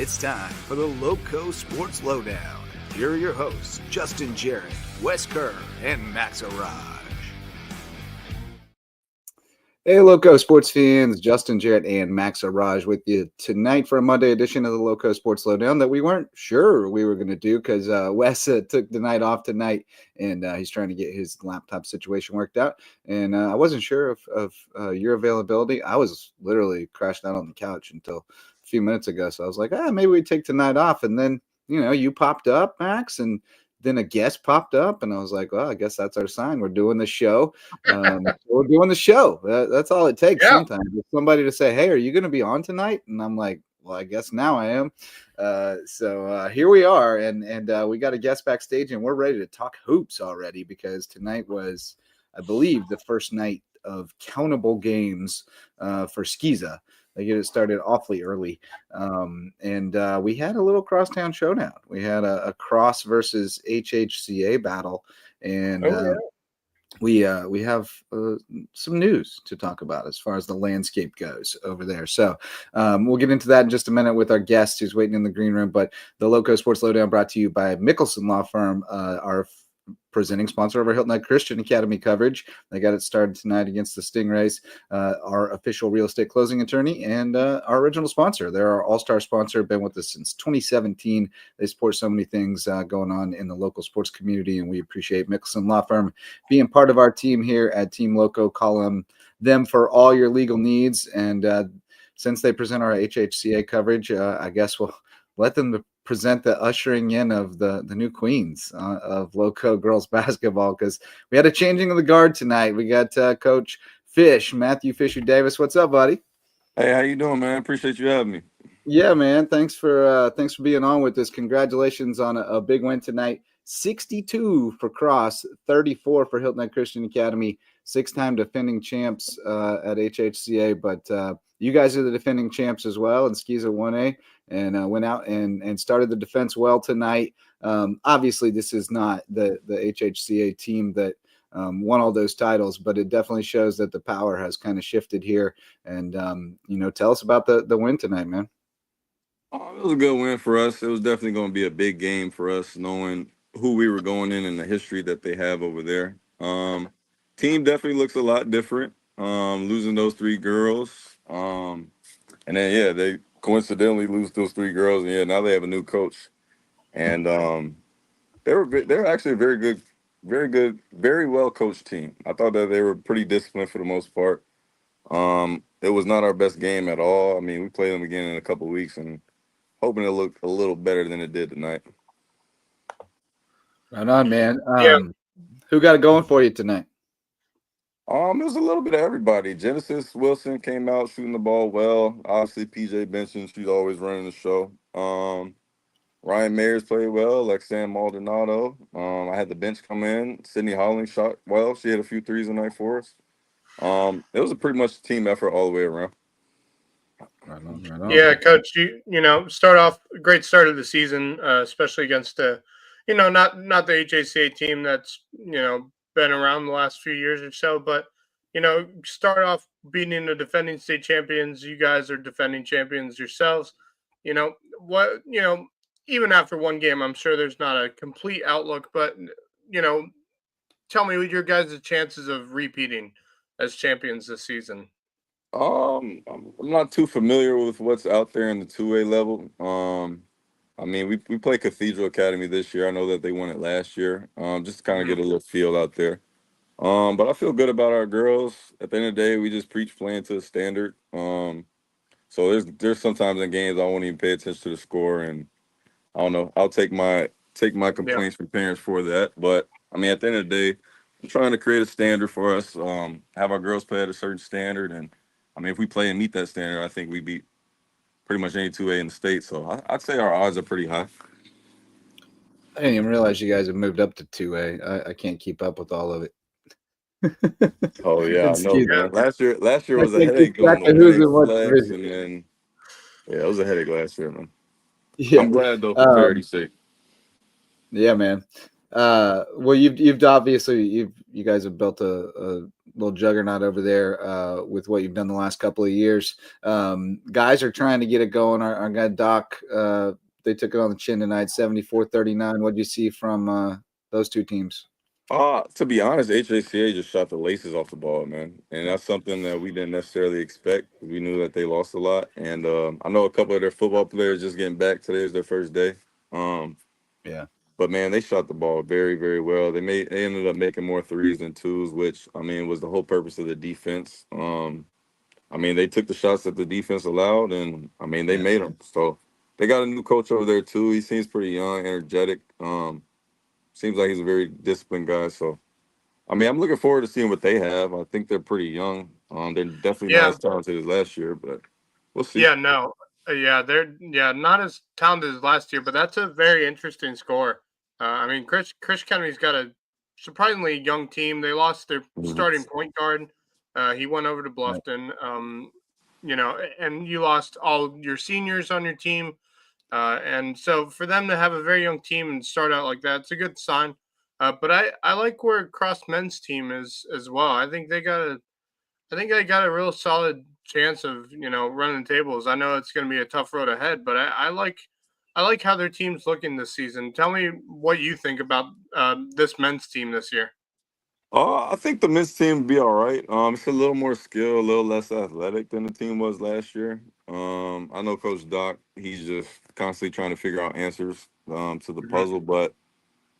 It's time for the Loco Sports Lowdown. Here are your hosts, Justin Jarrett, Wes Kerr, and Max Araj. Hey, Loco Sports fans, Justin Jarrett and Max Araj with you tonight for a Monday edition of the Loco Sports Lowdown that we weren't sure we were going to do because Wes took the night off tonight, and he's trying to get his laptop situation worked out. And I wasn't sure of your availability. I was literally crashed out on the couch until a few minutes ago. So I was like, maybe we take tonight off. And then, you popped up, Max, and then a guest popped up, and I was like, well, I guess that's our sign. We're doing the show. We're doing the show. That's all it takes sometimes. It's somebody to say, hey, are you going to be on tonight? And I'm like, well, I guess now I am. So here we are, and we got a guest backstage, and we're ready to talk hoops already because tonight was, I believe, the first night of countable games for Skiza. They get it started awfully early. And we had a little crosstown showdown. We had a cross versus HHCA battle. And we have some news to talk about as far as the landscape goes over there. So we'll get into that in just a minute with our guest who's waiting in the green room. But the Loco Sports Lowdown brought to you by Mickelson Law Firm, our presenting sponsor of our Hilton Head Christian Academy coverage. They got it started tonight against the Stingrays, our official real estate closing attorney, and our original sponsor. They're our all-star sponsor, been with us since 2017. They support so many things going on in the local sports community, and we appreciate Mickelson Law Firm being part of our team here at Team Lowco. Call them for all your legal needs, and since they present our HHCA coverage, I guess we'll let them present the ushering in of the new queens of Loco girls basketball, because we had a changing of the guard tonight. We got Coach Matthew Fisher Davis. What's up, buddy? Hey, how you doing, man? Appreciate you having me. Yeah, man. Thanks for being on with us. Congratulations on a big win tonight. 62 for Cross, 34 for Hilton Head Christian Academy. 6-time defending champs at HHCA, but you guys are the defending champs as well, and Skiza 1A, and went out and started the defense well tonight. Obviously, this is not the HHCA team that won all those titles, but it definitely shows that the power has kind of shifted here. And, tell us about the win tonight, man. It was a good win for us. It was definitely going to be a big game for us, knowing who we were going in and the history that they have over there. Team definitely looks a lot different, losing those 3 girls. And then, they coincidentally lose those 3 girls. And, now they have a new coach. And they're actually a very good, very well coached team. I thought that they were pretty disciplined for the most part. It was not our best game at all. I mean, we play them again in a couple of weeks and hoping it looked a little better than it did tonight. Right on, man. Who got it going for you tonight? It was a little bit of everybody. Genesis Wilson came out shooting the ball well. Obviously, PJ Benson, she's always running the show. Ryan Mayers played well, like Sam Maldonado. I had the bench come in. Sydney Holling shot well. She had a few threes tonight for us. It was a pretty much team effort all the way around. Right on. Yeah, Coach, you start off a great start of the season, especially against not the HACA team that's been around the last few years or so, but start off beating the defending state champions. You guys are defending champions yourselves. Even after one game, I'm sure there's not a complete outlook, but tell me what your guys' chances of repeating as champions this season. I'm not too familiar with what's out there in the 2A level. I mean, we play Cathedral Academy this year. I know that they won it last year. Just to kind of get a little feel out there. But I feel good about our girls. At the end of the day, we just preach playing to the standard. So there's sometimes in games I won't even pay attention to the score, and I don't know. I'll take my complaints from parents for that. But I mean, at the end of the day, I'm trying to create a standard for us. Have our girls play at a certain standard, and I mean, if we play and meet that standard, I think we beat pretty much any 2A in the state. So I'd say our odds are pretty high. I didn't even realize you guys have moved up to 2A. I can't keep up with all of it. Oh yeah, I know, man. Last year was a headache going on flex, and then it was a headache last year, man. Yeah. I'm glad though for clarity's sake. Yeah, man. Well, you've obviously you guys have built a little juggernaut over there with what you've done the last couple of years. Guys are trying to get it going. Our guy Doc, they took it on the chin tonight, 74-39. What do you see from those two teams? To be honest, HACA just shot the laces off the ball, man, and that's something that we didn't necessarily expect. We knew that they lost a lot, and I know a couple of their football players just getting back. Today is their first day. Yeah. But man, they shot the ball very, very well. They ended up making more threes than twos, which I mean was the whole purpose of the defense. I mean they took the shots that the defense allowed, and I mean they made them. So they got a new coach over there too. He seems pretty young, energetic. Seems like he's a very disciplined guy. So I mean I'm looking forward to seeing what they have. I think they're pretty young. They're definitely not as talented as last year, but we'll see. Yeah, no. They're not as talented as last year, but that's a very interesting score. I mean, Chris Kennedy's got a surprisingly young team. They lost their starting point guard. He went over to Bluffton. And you lost all your seniors on your team. And so for them to have a very young team and start out like that, it's a good sign. But I like where Cross men's team is as well. I think they got a real solid chance of running tables. I know it's going to be a tough road ahead, but I like how their team's looking this season. Tell me what you think about this men's team this year. I think the men's team will be all right. It's a little more skill, a little less athletic than the team was last year. I know Coach Doc, he's just constantly trying to figure out answers to the puzzle, but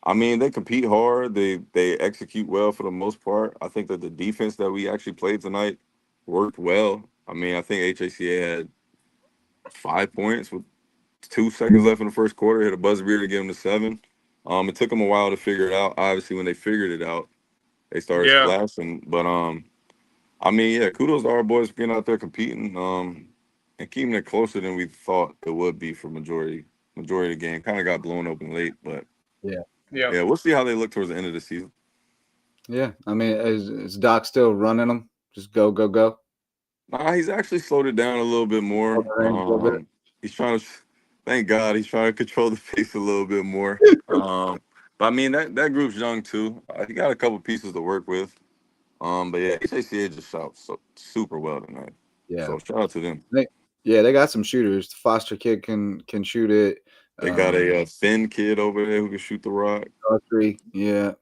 I mean, they compete hard. They execute well for the most part. I think that the defense that we actually played tonight worked well. I mean, I think HACA had 5 points with 2 seconds left in the first quarter, hit a buzzer beater to get them to 7. It took them a while to figure it out. Obviously, when they figured it out, they started splashing. But I mean, yeah, kudos to our boys for getting out there competing and keeping it closer than we thought it would be for majority of the game. Kind of got blown open late, but yeah, we'll see how they look towards the end of the season. Yeah, I mean, is Doc still running them? Just go, go, go? Nah, he's actually slowed it down a little bit more. He's trying to, thank God, he's trying to control the pace a little bit more. But I mean, that group's young too. He got a couple pieces to work with. But yeah, HACA just shot super well tonight. Yeah. So shout out to them. They got some shooters. The Foster kid can shoot it. They got a Finn kid over there who can shoot the rock. Yeah.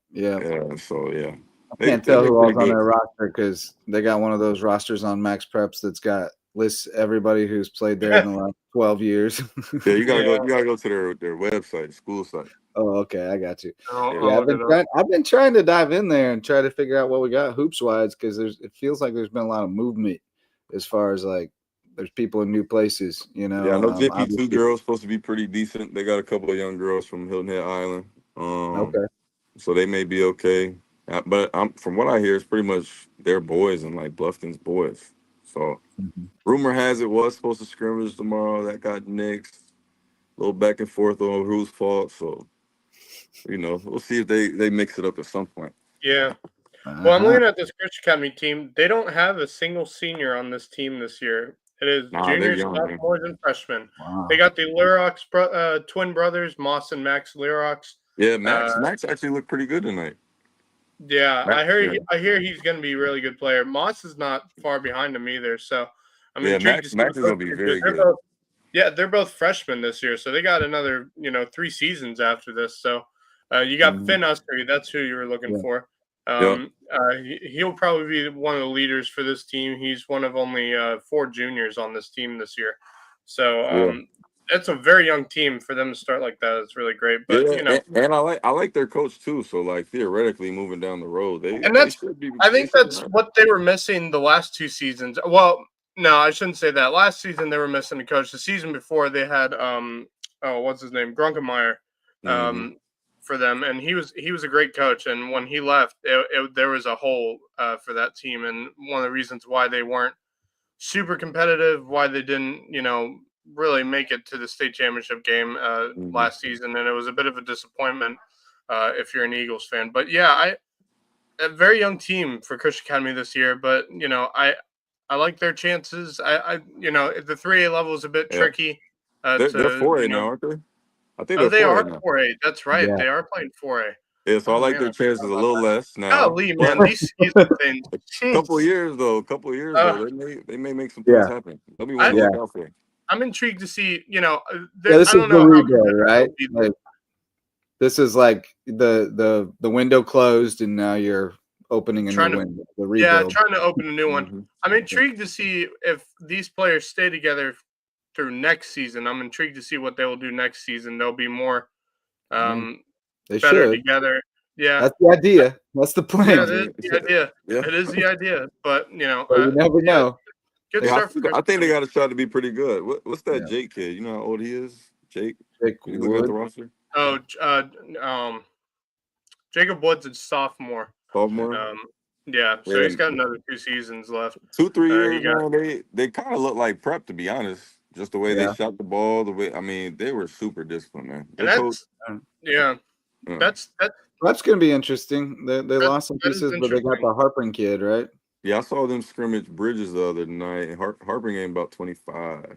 So yeah. I can't tell who all's on their roster because they got one of those rosters on Max Preps that's got lists everybody who's played there in the last 12 years. Yeah, you gotta go to their website, school site. Oh, okay, I got you. I've been trying to dive in there and try to figure out what we got hoops wise because it feels like there's been a lot of movement as far as like there's people in new places, Yeah, I know JP2 girls supposed to be pretty decent. They got a couple of young girls from Hilton Head Island. Okay. So they may be okay. But from what I hear, it's pretty much their boys and like Bluffton's boys. So rumor has it was supposed to scrimmage tomorrow. That got nixed. A little back and forth on whose fault. So, we'll see if they mix it up at some point. Yeah. Well, I'm looking at this Christian Academy team. They don't have a single senior on this team this year. It is juniors, sophomores, and freshmen. Wow. They got the Lirox twin brothers, Moss and Max Lirox. Yeah, Max actually looked pretty good tonight. Yeah, I hear he's going to be a really good player. Moss is not far behind him either. So I'm intrigued to see. Max is going to be very good. They're both freshmen this year, so they got another 3 seasons after this. So you got Finn Ussery, that's who you were looking for. He'll probably be one of the leaders for this team. He's one of only 4 juniors on this team this year. So that's a very young team for them to start like that. It's really great. But and I like their coach too. So like theoretically moving down the road, I think that's what they were missing the last 2 seasons. Well, no, I shouldn't say that. Last season they were missing a coach. The season before they had what's his name? Grunkemeyer for them, and he was a great coach. And when he left, there was a hole for that team, and one of the reasons why they weren't super competitive, why they didn't really make it to the state championship game last season, and it was a bit of a disappointment if you're an Eagles fan. But yeah, a very young team for Christian Academy this year, but I like their chances. The 3A level is a bit tricky. They're 4A now, aren't they? I think they are 4A. That's right. Yeah. They are playing 4A. Yeah, so I like man, their I forgot chances a about little that. less now. Golly, But man, these seasons been a couple jeez. years though, they may make some things Yeah. happen. They'll be one to Yeah. look out for. I'm intrigued to see. Yeah, I this is don't the know how rebuild, right? competitive they'll be. Like, this is like the window closed, and now you're opening a new Trying to, window. The yeah, rebuild. trying to open a new one. Mhm. I'm intrigued to see if these players stay together through next season. I'm intrigued to see what they will do next season. They'll be more They better should. together. Yeah, That's the idea. That's the yeah, plan. that is the idea. Yeah. It is the idea. But But you never yeah, know. good Yeah, start for I think they Christian. got a shot to be pretty good. What's that Yeah. Jake kid? You know how old he is? Jake? Jake You looking at the Wood. roster? Oh, Jacob Woods is sophomore. Sophomore? Um, yeah, so Yeah, he's got another 2 seasons left. 2-3 He years, got man. They kind of look like prep, to be honest. Just the way they Yeah. shot the ball, they were super disciplined, man. and Their coach, yeah, yeah. that's That's going to be interesting. They that, lost some that is pieces, but they got interesting. the Harpring kid, right? Yeah, I saw them scrimmage Bridges the other night. And Harper game about 25.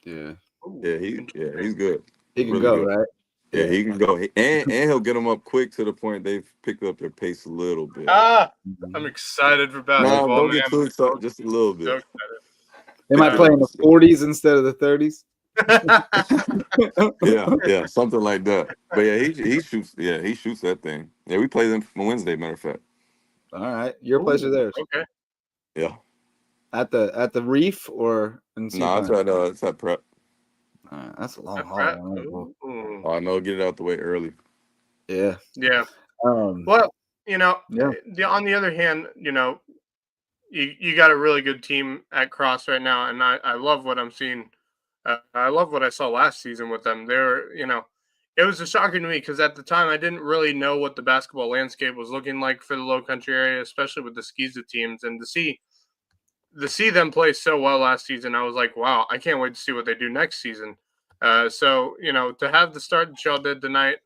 Yeah. Ooh, Yeah, interesting. he's good. He can Really go, good. right? Yeah, he can go, and he'll get them up quick to the point they've picked up their pace a little bit. I'm Mhm. excited for No, basketball, don't get too man. excited. Just a little So bit. They might play in the excited. 40s instead of the 30s. Yeah, something like that. But yeah, he shoots. Yeah, he shoots that thing. Yeah, we play them on Wednesday. Matter of fact. All right. Your place or Ooh, theirs? okay. Yeah. At the Reef or in Sea No, Pine? it's at prep. All right. That's a long That's haul. right. I don't know. Ooh. Oh, I know. Get it out the way early. Yeah. Yeah. Um. Well, Yeah. on the other hand, you got a really good team at Cross right now, and I love what I'm seeing. I love what I saw last season with them. It was a shocker to me because at the time I didn't really know what the basketball landscape was looking like for the Low Country area, especially with the Skeeza teams, and to see them play so well last season, I was like, wow, I can't wait to see what they do next season. So to have the start that y'all did tonight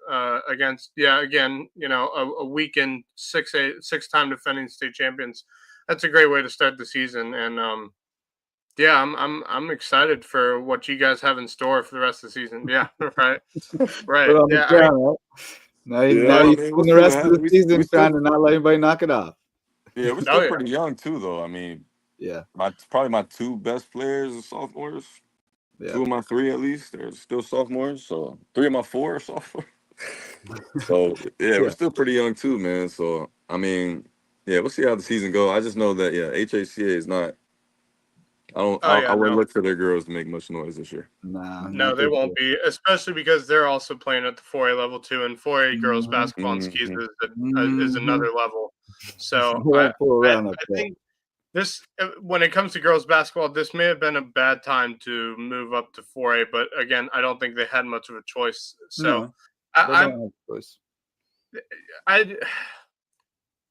against, again, a weekend 6-time defending state champions, that's a great way to start the season. And yeah, I'm excited for what you guys have in store for the rest of the season. Yeah, right, Put right. on the Yeah, ground, right? Now, Yeah, you I mean, we'll spend the see what rest of the happens. We season still trying to not let anybody knock it off. yeah, we're oh still yeah, pretty young too, though. I mean, Yeah. probably my two best players are sophomores. Yeah. Two of my three, at least, they're still sophomores. So 3 of my 4 are sophomores. So yeah, we're Yeah. still pretty young too, man. So I mean, yeah, we'll see how the season goes. I just know that HACA is not. oh I yeah. wouldn't No, look for their girls to make much noise this year. Nah, no, not they this won't year. be, especially because they're also playing at the 4A level too, and 4A girls Mhm. basketball and skis is Mhm. another level. So They won't fool I around up there. think this, when it comes to girls basketball, this may have been a bad time to move up to 4A, but again, I don't think they had much of a choice. So No, they I, don't have a choice. I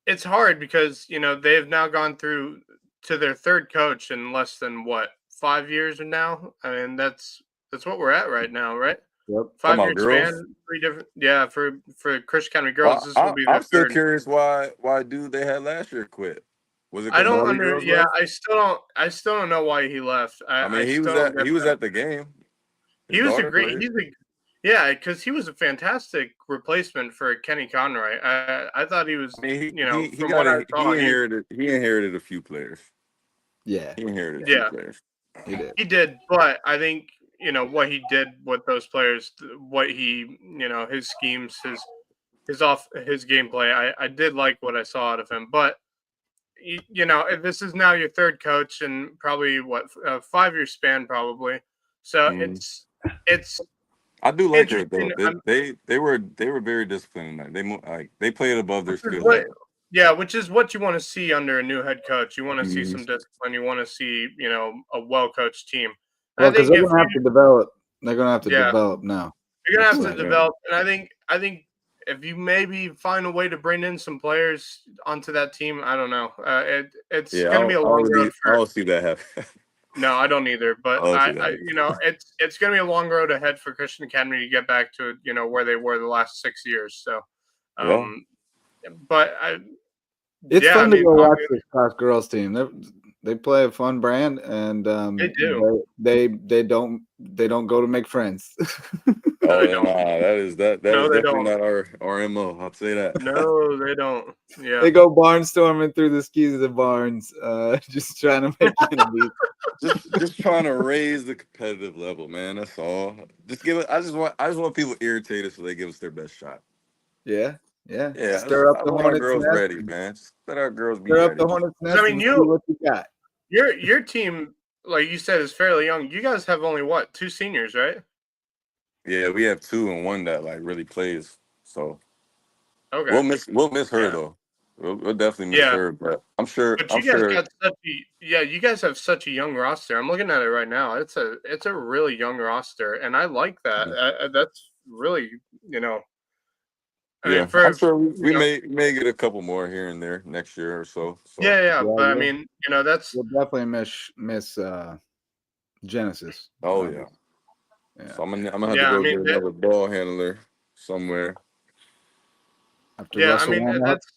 it's hard because they have now gone through to their third coach in less than what 5 years now. I mean that's what we're at right now, right? Yep. Talking 5 year about span, girls. 3 different. Yeah, for Christian County girls, Well, this will be their I'm still third. curious why dude they had last year quit. Was it I because don't all the under. girls Yeah, left? I still don't know why he left. I I mean, still don't get he was that. at the game. His He was a daughter great. played. Yeah, because he was a fantastic replacement for Kenny Conroy. I thought he was. I mean, he From got what I a saw, he inherited a few players. Yeah, He inherited a few yeah, players. he did. he did. But I think what he did with those players, what he his schemes, his gameplay. I did like what I saw out of him, but if this is now your third coach and probably what a 5 year span probably. So Mm. it's I do like it interesting. though. They were very disciplined tonight. They played above their Which is skill what, level. yeah, which is what you want to see under a new head coach. You want to see Mhm. some discipline. You want to see a well coached team. And Well, I because think they're if gonna have to develop. They're gonna have to yeah, develop now. you're gonna have to So, Yeah. develop. And I think if you maybe find a way to bring in some players onto that team, I don't know. It's Yeah, going to be a long road I for. don't see that happen. No, I don't either. I But don't see that. it's going to be a long road ahead for Christian Academy to get back to where they were the last 6 years. So, Yeah. but it's yeah, I fun to mean, go watch this Cross girls team. They play a fun brand, and They do. they don't go to make friends. No, they Oh, don't. nah, that No, is they definitely don't. not our MO. I'll say that. No, they don't. Yeah. They go barnstorming through the skis of the barns, just trying to make enemies. Just trying to raise the competitive level, man. That's all. Just give it. I just want people irritated so they give us their best shot. Yeah, yeah. Yeah, Stir up I the want our hornet's girls nest. ready, man. Just let our girls be Stir up ready. the hornet's I nest mean, and see what you got. your team, like you said, is fairly young. You guys have only what, 2 seniors, right? Yeah, we have 2 and 1 that like really plays. So Okay. we'll miss her Yeah. though. We'll definitely miss Yeah. her, but I'm sure. But you guys got you guys have such a young roster. I'm looking at it right now. It's a really young roster, and I like that. That's really, you know, I mean, Yeah, I'm for sure you we know, may get a couple more here and there next year or so. So yeah. Yeah, But I yeah. mean, you know, that's We'll definitely miss Genesis. oh yeah. Yeah. So I'm gonna have to yeah. I go mean, get another ball handler somewhere. After yeah. I Russell mean, went out. it's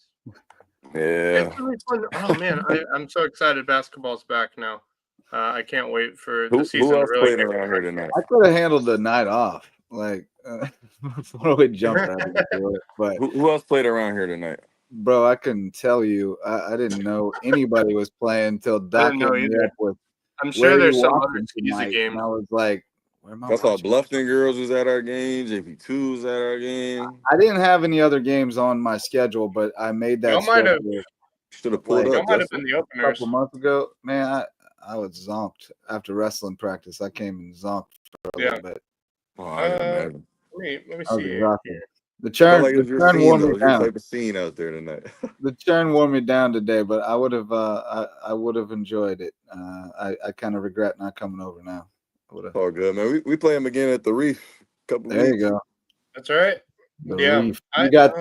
Yeah. really fun. Oh man, I'm so excited. Basketball's back now. I can't wait for the Who season to else really played get around here tonight? I could have handled the night off, like before we jumped right into it. But Who else played around here tonight? bro, I couldn't tell you. I didn't know anybody was playing until I Doc didn't hit know me either. up with, I'm "Where sure are you there's some other watching Skeezy tonight?" And games. I was like, "Where am I I saw watching?" Bluffton Girls was at our game. JP2 was at our game. I didn't have any other games on my schedule, but I made that Y'all might have schedule Should have pulled like y'all up, might have been Justin. the a couple openers. months ago. Man, I was zonked after wrestling practice. I came and zonked for a Yeah. little bit. Oh, I can Uh, imagine. let me I was see exhausted. here. The Felt like churn, it the was your churn scene wore though. me It was your down. type of scene out there tonight. The churn wore me down today, but I would have enjoyed it. I kind of regret not coming over now. I would have. All good, man. We play him again at the Reef a couple There you weeks. go. That's all right. The Yeah. reef. You got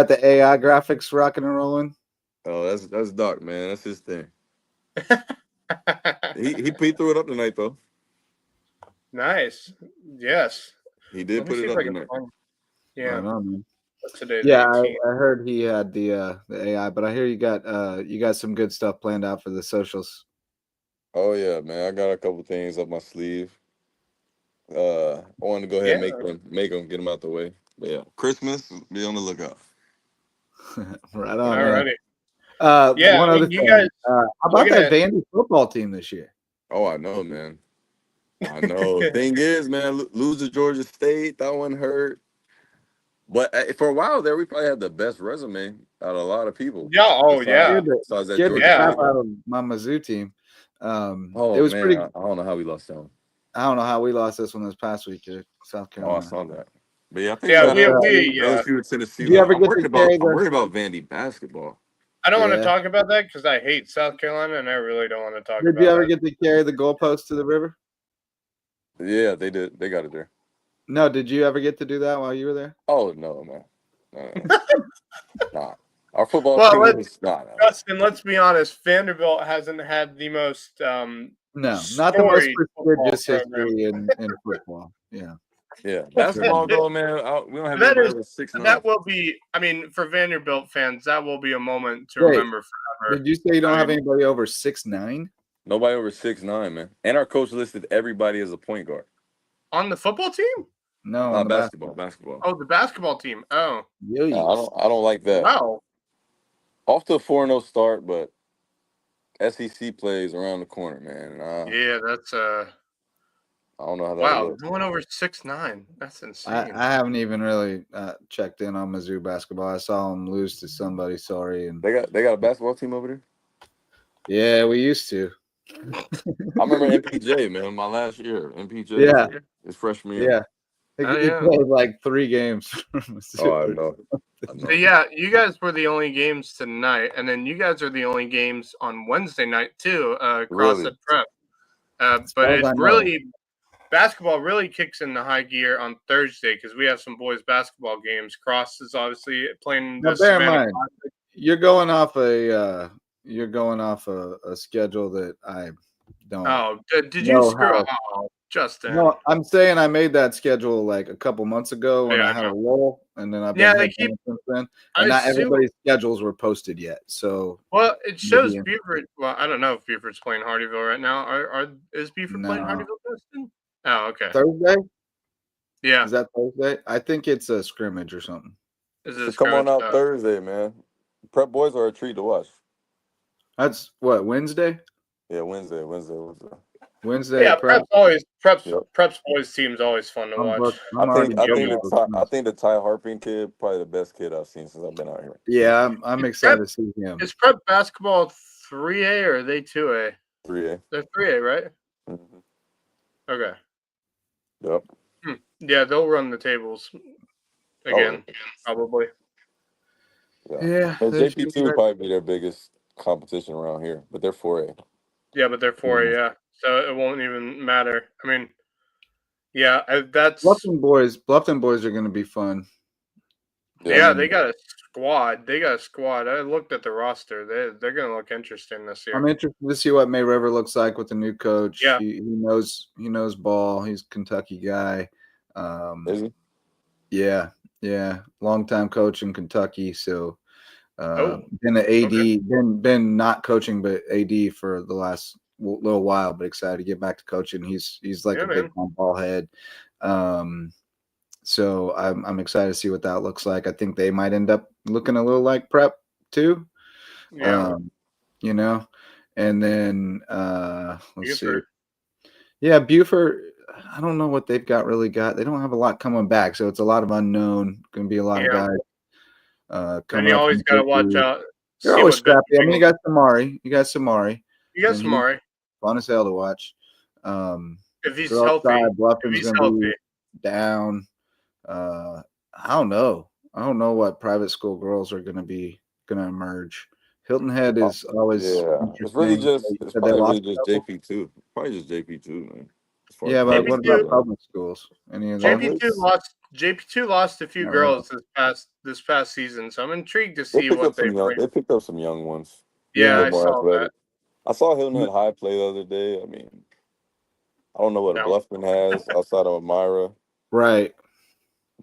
the AI graphics rocking and rolling. Oh, that's Doc, man. That's his thing. He threw it up tonight though. Nice. Yes. He did Let me put see it if up I can tonight. find. Yeah. Right on, man. What's today? Yeah, The 18th. I heard he had the AI, but I hear you got some good stuff planned out for the socials. Oh yeah, man. I got a couple things up my sleeve. I wanted to go ahead and Yeah. make them, get them out the way. But yeah, Christmas, be on the lookout. Right on, All man. righty. Yeah. One I other mean, you thing. guys How about looking that at. Vandy football team this year? Oh, I know, man. I know. Thing is, man, lose to Georgia State, that one hurt. But for a while there, we probably had the best resume out of a lot of people. Yeah. Oh Scared yeah. Besides that the Georgia Yeah. crap State out one. of my Mizzou team. It Oh was man, pretty. I don't know how we lost that one. I don't know how we lost this one this past week at South Oh, I Carolina. saw that. But yeah, I think we Yeah. got We LSU and Tennessee. Did you ever I'm get worried to carry I'm the? worried about Vandy basketball. I don't want to Yeah. talk about that because I hate South Carolina, and I really don't want to talk Did you about ever that. get to carry the goalpost to the river? Yeah, they did. They got it there. No, did you ever get to do that while you were there? Oh no, man. No. Nah. Our football Well, team was not. Justin, let's be honest. Vanderbilt hasn't had the most No, not the most storied football prestigious program. history in football. Yeah. Yeah, basketball though, man. We don't have That anybody is over 6'9". that will be. I mean, for Vanderbilt fans, that will be a moment to Wait, remember forever. Did you say you don't I have mean- anybody over 6'9"? Nobody over 6'9", man. And our coach listed everybody as a point guard. On the football team? No, Not on the basketball. Oh, the basketball team. Oh, Yikes. I don't like that. wow. Off to a 4-0 start, but SEC plays around the corner, man. And Yeah, that's I don't know how that wow. looks. No one over 6'9". That's insane. I haven't even really checked in on Mizzou basketball. I saw them lose to somebody. Sorry, and They got a basketball team over there. yeah, we used to. I remember MPJ, man. My last year, MPJ. Yeah. His freshman year. Yeah, he yeah. played like 3 games for Mizzou. Oh, I know. So yeah, you guys were the only games tonight, and then you guys are the only games on Wednesday night too. Across Really? the prep. But far as it's I know. really basketball really kicks into high gear on Thursday because we have some boys basketball games. Cross is obviously playing Now, the bear in Savannah mind, Classic. you're going off a schedule that Don't. Oh, did you No screw how. up? Oh, Justin. No, I'm saying I made that schedule like a couple months ago when Yeah, I I had a know. lull, and then I've Yeah, been they head down since then. I And not assume. everybody's schedules were posted yet. So Well, it shows maybe Buford. Well, I don't know if Buford's playing Hardyville right now. Is Buford playing no Hardyville, Justin? Oh, okay. Thursday. Yeah. Is that Thursday? I think it's a scrimmage or something. Is it a So come on scrimmage? out Thursday, man. Prep boys are a treat to watch. That's what, Wednesday. Yeah, Wednesday. Yeah, Prep. Yep. Prep's boys team's always fun to I'm watch. booked. I I'm already think I booked think with the those Ty, I teams. think the Ty Harping kid probably the best kid I've seen since I've been out here. Yeah, I'm Is excited Prep to see him. is Prep basketball 3A or are they 2A? 3A. They're 3A, right? Mm-hmm. Okay. Yep. Yeah, they'll run the tables again, probably. Yeah, And they should JP2 would probably be their biggest competition around here, but they're 4A. Yeah, but they're 4A, yeah. So it won't even matter. I mean, yeah, that's Bluffton boys are going to be fun. yeah. They got a squad. I looked at the roster. They're going to look interesting this year. I'm interested to see what May River looks like with the new coach. Yeah. He knows ball. He's a Kentucky guy. Is he? Yeah. Longtime coach in Kentucky. So been an AD, okay. been not coaching but AD for the last little while, but excited to get back to coaching. He's like a big ball head. So I'm excited to see what that looks like. I think they might end up looking a little like Prep too. Yeah. And then let's Buford. see. Yeah, Buford. I don't know what they've really got. They don't have a lot coming back, so it's a lot of unknown. Going to be a lot of guys coming and you up. always got to watch out. They're always scrappy. I mean, you got Samari. You got Samari. Fun as hell to watch. If he's healthy. Bluffton's going to be down. I don't know. I don't know what private school girls are going to emerge. Hilton Head is always It's probably really just JP2. Probably just JP2, man. Yeah, but what about public schools? Any of them? JP2 lost a few girls this past season, so I'm intrigued to see what they bring. They picked up some young ones. Yeah, I saw that. I saw Hilton Head High play the other day. I mean, I don't know what Bluffton has outside of Myra. Right.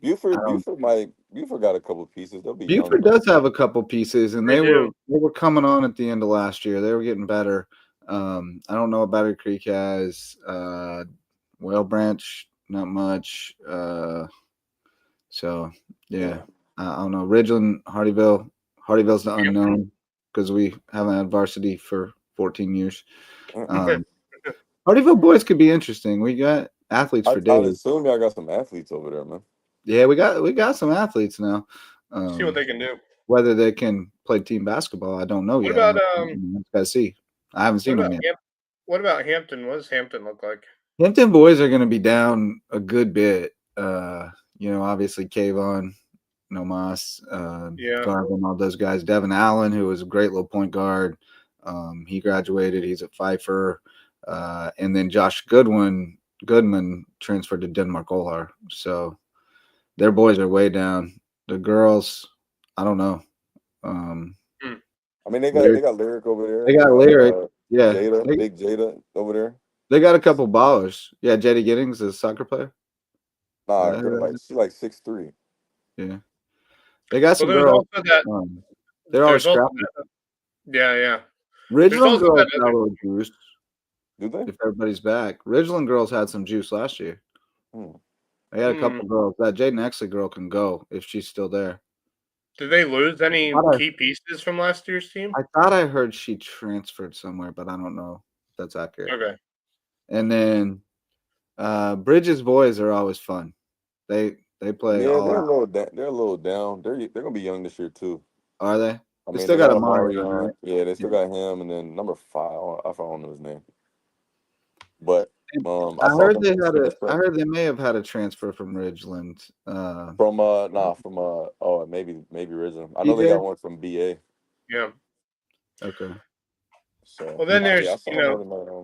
Buford got a couple pieces. They'll be Buford does have a couple pieces, and they were coming on at the end of last year. They were getting better. I don't know what Battery Creek has. Whale Branch, not much. So yeah, I don't know. Ridgeland, Hardyville's the unknown because we haven't had varsity for 14 years. Hardyville boys could be interesting. We got athletes for days. I assume y'all got some athletes over there, man. Yeah, we got some athletes now. See what they can do. Whether they can play team basketball, I don't know yet. What about Let's see. I haven't seen them yet. What about Hampton? What does Hampton look like? Hampton boys are going to be down a good bit. Obviously Kayvon, Nomas, Garvin, all those guys. Devin Allen, who was a great little point guard. He graduated. He's at Pfeiffer. And then Josh Goodman transferred to Denmark Olhar. So their boys are way down. The girls, I don't know. I mean, they got Lyric over there. They got Lyric. Yeah. Big Jada over there. They got a couple ballers. Yeah, Jetty Giddings is a soccer player. Nah, she's like 6'3". Yeah. They got some girls. They're always scrappy. Yeah. Ridgeland girls got a little juice. Do they? If everybody's back. Ridgeland girls had some juice last year. They had a couple girls. That Jaden Exley girl can go if she's still there. Did they lose any key pieces from last year's team? I thought I heard she transferred somewhere, but I don't know if that's accurate. Okay. And then Bridges boys are always fun. They play. Yeah, they're a little down. They're gonna be young this year too. Are they? They still got Amari on, right? Yeah, they still got him, and then number 5. I don't know his name. But I heard they may have had a transfer from Ridgeland. Maybe Ridgeland. I know they got one from BA. Yeah. Okay. So well, then there's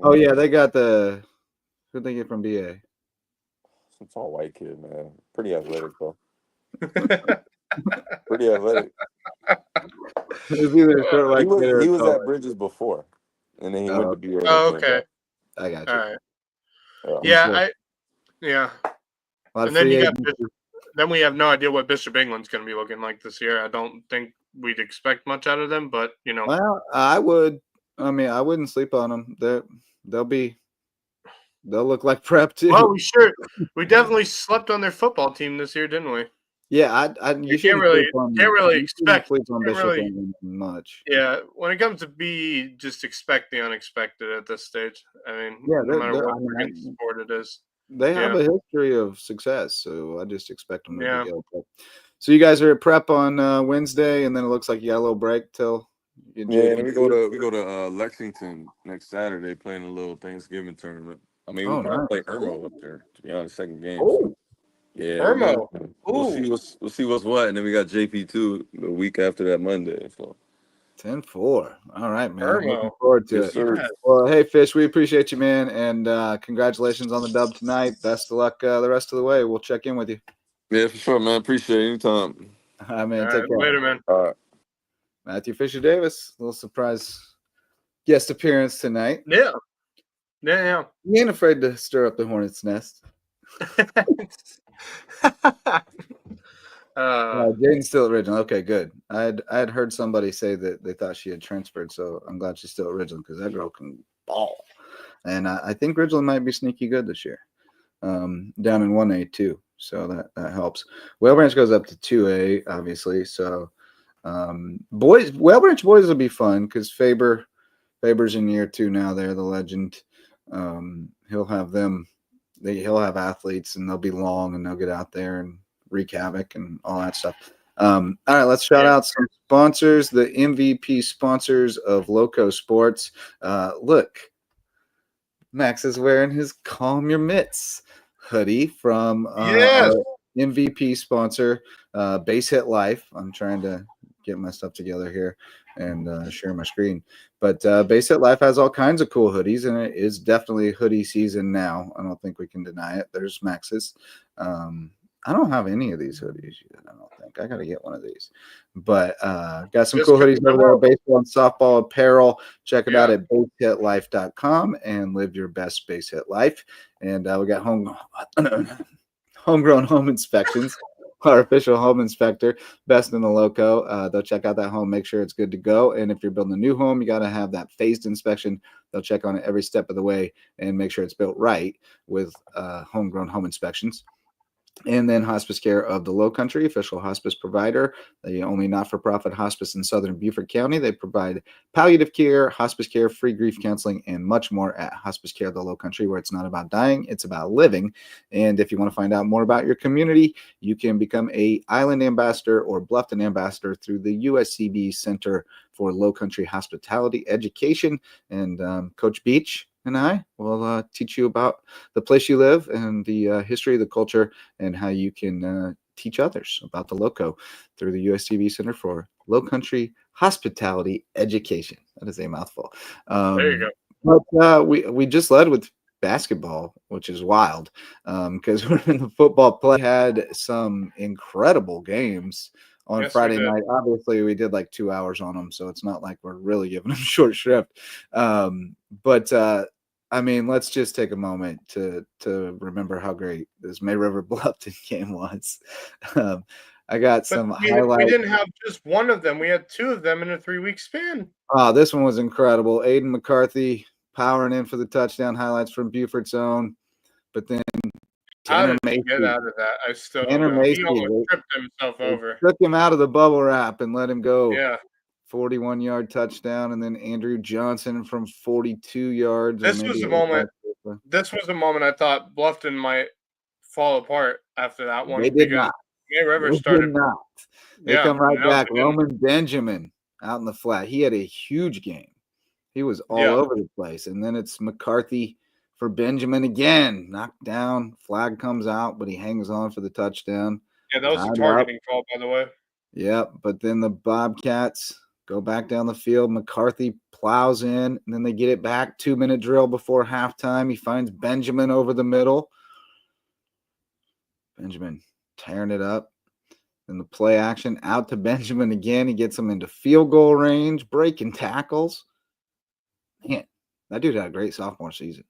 Oh yeah, they got who'd they get from BA? Some tall white kid, man. Pretty athletic though. Pretty athletic. He was at Bridges before, and then he went to BA. Oh, okay. I got All you. right. Yeah. Yeah. A lot of And then free you got agents. then we have no idea what Bishop England's going to be looking like this year. I don't think we'd expect much out of them, but Well, I would. I mean, I wouldn't sleep on them. They'll look like prep well, too. we definitely slept on their football team this year, didn't we? Yeah, you You can't shouldn't really sleep on can't really you shouldn't expect. sleep on Can't Bishop really, England much. yeah. When it comes to B, just expect the unexpected at this stage. I mean, Yeah, no matter what I freaking mean, sport it is. they have Yeah, a history of success, so I just expect them to yeah. be able to. So you guys are at prep on Wednesday, and then it looks like you got a little break till you Yeah, and JP. then we go to Lexington next Saturday, playing a little Thanksgiving tournament. I mean, we Oh, probably nice. play Irmo up there, to be honest, second game. Oh, So yeah, Irmo. we'll see what's what, and then we got JP2 the week after that Monday. So 10-4. All right, man. Looking Irmo. forward to yes, it. sir. Yeah. Well, hey, Fish, we appreciate you, man, and congratulations on the dub tonight. Best of luck the rest of the way. We'll check in with you. Yeah, for sure, man. Appreciate it anytime. All right, man. All Take right, care. later, man. All right. Matthew Fisher Davis, a little surprise guest appearance tonight. Yeah, yeah, You ain't afraid to stir up the hornet's nest. yeah. Jaden's still original. Okay, good. I had heard somebody say that they thought she had transferred, so I'm glad she's still original because that girl can ball. And I think Ridgeland might be sneaky good this year, down in 1A too. So that helps. Whale Branch goes up to 2A, obviously. So Whale Branch boys will be fun because Faber's in year 2 now. They're the legend. He'll have them. He'll have athletes, and they'll be long, and they'll get out there and wreak havoc and all that stuff. All right, let's shout out some sponsors, the MVP sponsors of LowcoSports. Look, Max is wearing his Calm Your Mitts hoodie from Yes. our MVP sponsor, Base Hit Life. I'm trying to get my stuff together here and share my screen. But Base Hit Life has all kinds of cool hoodies, and it is definitely hoodie season now. I don't think we can deny it. There's Max's. I don't have any of these hoodies yet. I don't think I got to get one of these, but got some cool hoodies over there. Baseball and softball apparel. Check it out at basehitlife.com and live your base base hit life. And we got homegrown home inspections. Our official home inspector, best in the Lowco. They'll check out that home, make sure it's good to go. And if you're building a new home, you got to have that phased inspection. They'll check on it every step of the way and make sure it's built right with homegrown home inspections. And then Hospice Care of the Low Country, official hospice provider, the only not-for-profit hospice in southern Beaufort County. They provide palliative care, hospice care, free grief counseling, and much more at Hospice Care of the Low Country, where it's not about dying, it's about living. And if you want to find out more about your community, you can become a Island Ambassador or Bluffton Ambassador through the USCB Center for Low Country Hospitality Education. And Coach Beach and I will teach you about the place you live and the history, the culture, and how you can teach others about the Lowco through the USCB Center for Low Country Hospitality Education. That is a mouthful. There you go. But we just led with basketball, which is wild because we're in the football play. Had some incredible games on Friday night. Obviously, we did like 2 hours on them, so it's not like we're really giving them short shrift. But I mean, let's just take a moment to remember how great this May River Bluffton game was. I got some highlights. We didn't have just one of them. We had two of them in a 3-week span. This one was incredible. Aiden McCarthy powering in for the touchdown, highlights from Beaufort's own. But then Tanner Macy, get out of that. I still don't know. He almost tripped himself over. Took him out of the bubble wrap and let him go. Yeah. 41-yard touchdown, and then Andrew Johnson from 42 yards. This was the moment. This was the moment I thought Bluffton might fall apart after that one. They did not. May River started. They come right back. Roman Benjamin out in the flat. He had a huge game. He was all over the place. And then it's McCarthy for Benjamin again. Knocked down. Flag comes out, but he hangs on for the touchdown. Yeah, that was a targeting call, by the way. Yep. But then the Bobcats go back down the field. McCarthy plows in, and then they get it back. 2-minute drill before halftime. He finds Benjamin over the middle. Benjamin tearing it up. And the play action out to Benjamin again. He gets him into field goal range, breaking tackles. Man, that dude had a great sophomore season.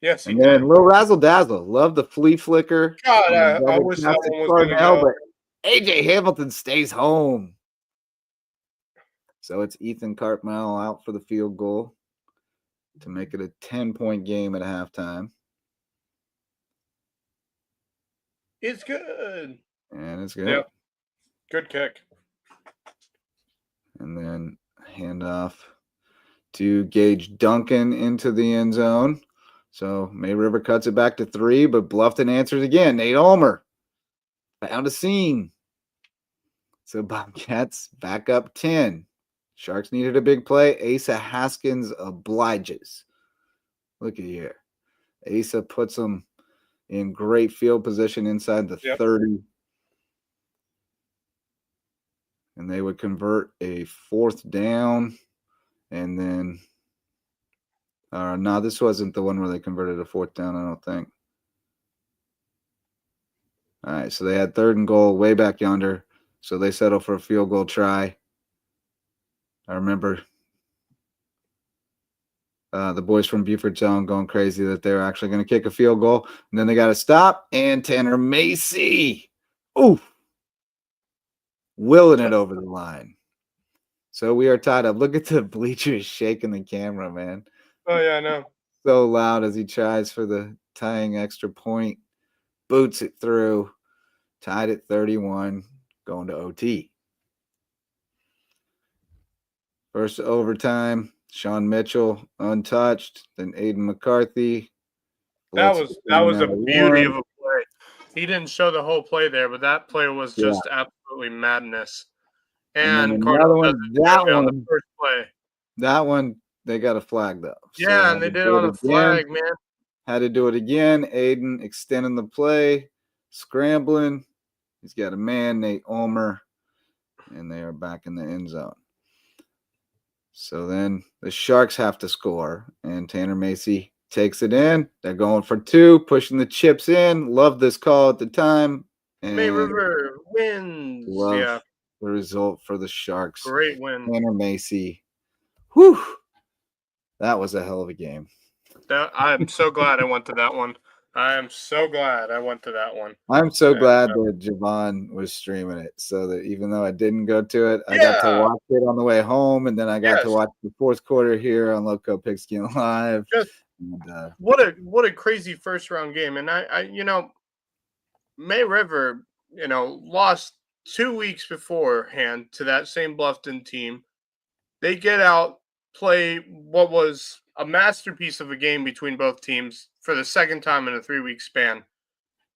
Yes, he And then did. little razzle dazzle. Love the flea flicker. God, on the I double wish that classic one was going to Cardinal, go. but AJ Hamilton stays home. So it's Ethan Cartmell out for the field goal to make it a 10-point game at halftime. It's good. And it's good. Yep. Good kick. And then handoff to Gage Duncan into the end zone. So May River cuts it back to 3, but Bluffton answers again. Nate Ulmer found a seam. So Bobcats back up 10. Sharks needed a big play. Asa Haskins obliges. Look at here. Asa puts them in great field position inside the 30. And they would convert a 4th down. And then, no, this wasn't the one where they converted a 4th down, I don't think. All right, so they had 3rd and goal way back yonder. So they settle for a field goal try. I remember the boys from Buford Zone going crazy that they were actually going to kick a field goal. And then they got to stop. And Tanner Macy, willing it over the line. So we are tied up. Look at the bleachers shaking the camera, man. Oh, yeah, I know. So loud as he tries for the tying extra point. Boots it through. Tied at 31, going to OT. First overtime, Sean Mitchell untouched. Then Aiden McCarthy. That was a beauty of a play. He didn't show the whole play there, but that play was just absolutely madness. And another one, that one, the first play. That one, they got a flag though. Yeah, so and they did it on a flag, man. Had to do it again. Aiden extending the play, scrambling. He's got a man, Nate Ulmer, and they are back in the end zone. So then the Sharks have to score, and Tanner Macy takes it in. They're going for 2, pushing the chips in. Love this call at the time. And May River wins. Love the result for the Sharks. Great win. Tanner Macy. Whew. That was a hell of a game. I'm so glad I went to that one. I am so glad I went to that one. I'm so glad that Javon was streaming it, so that even though I didn't go to it, I got to watch it on the way home, and then I got to watch the 4th quarter here on Loco Pigskin Live. What a crazy first round game, and I May River, lost 2 weeks beforehand to that same Bluffton team. They get out, play what was a masterpiece of a game between both teams for the second time in a 3-week span.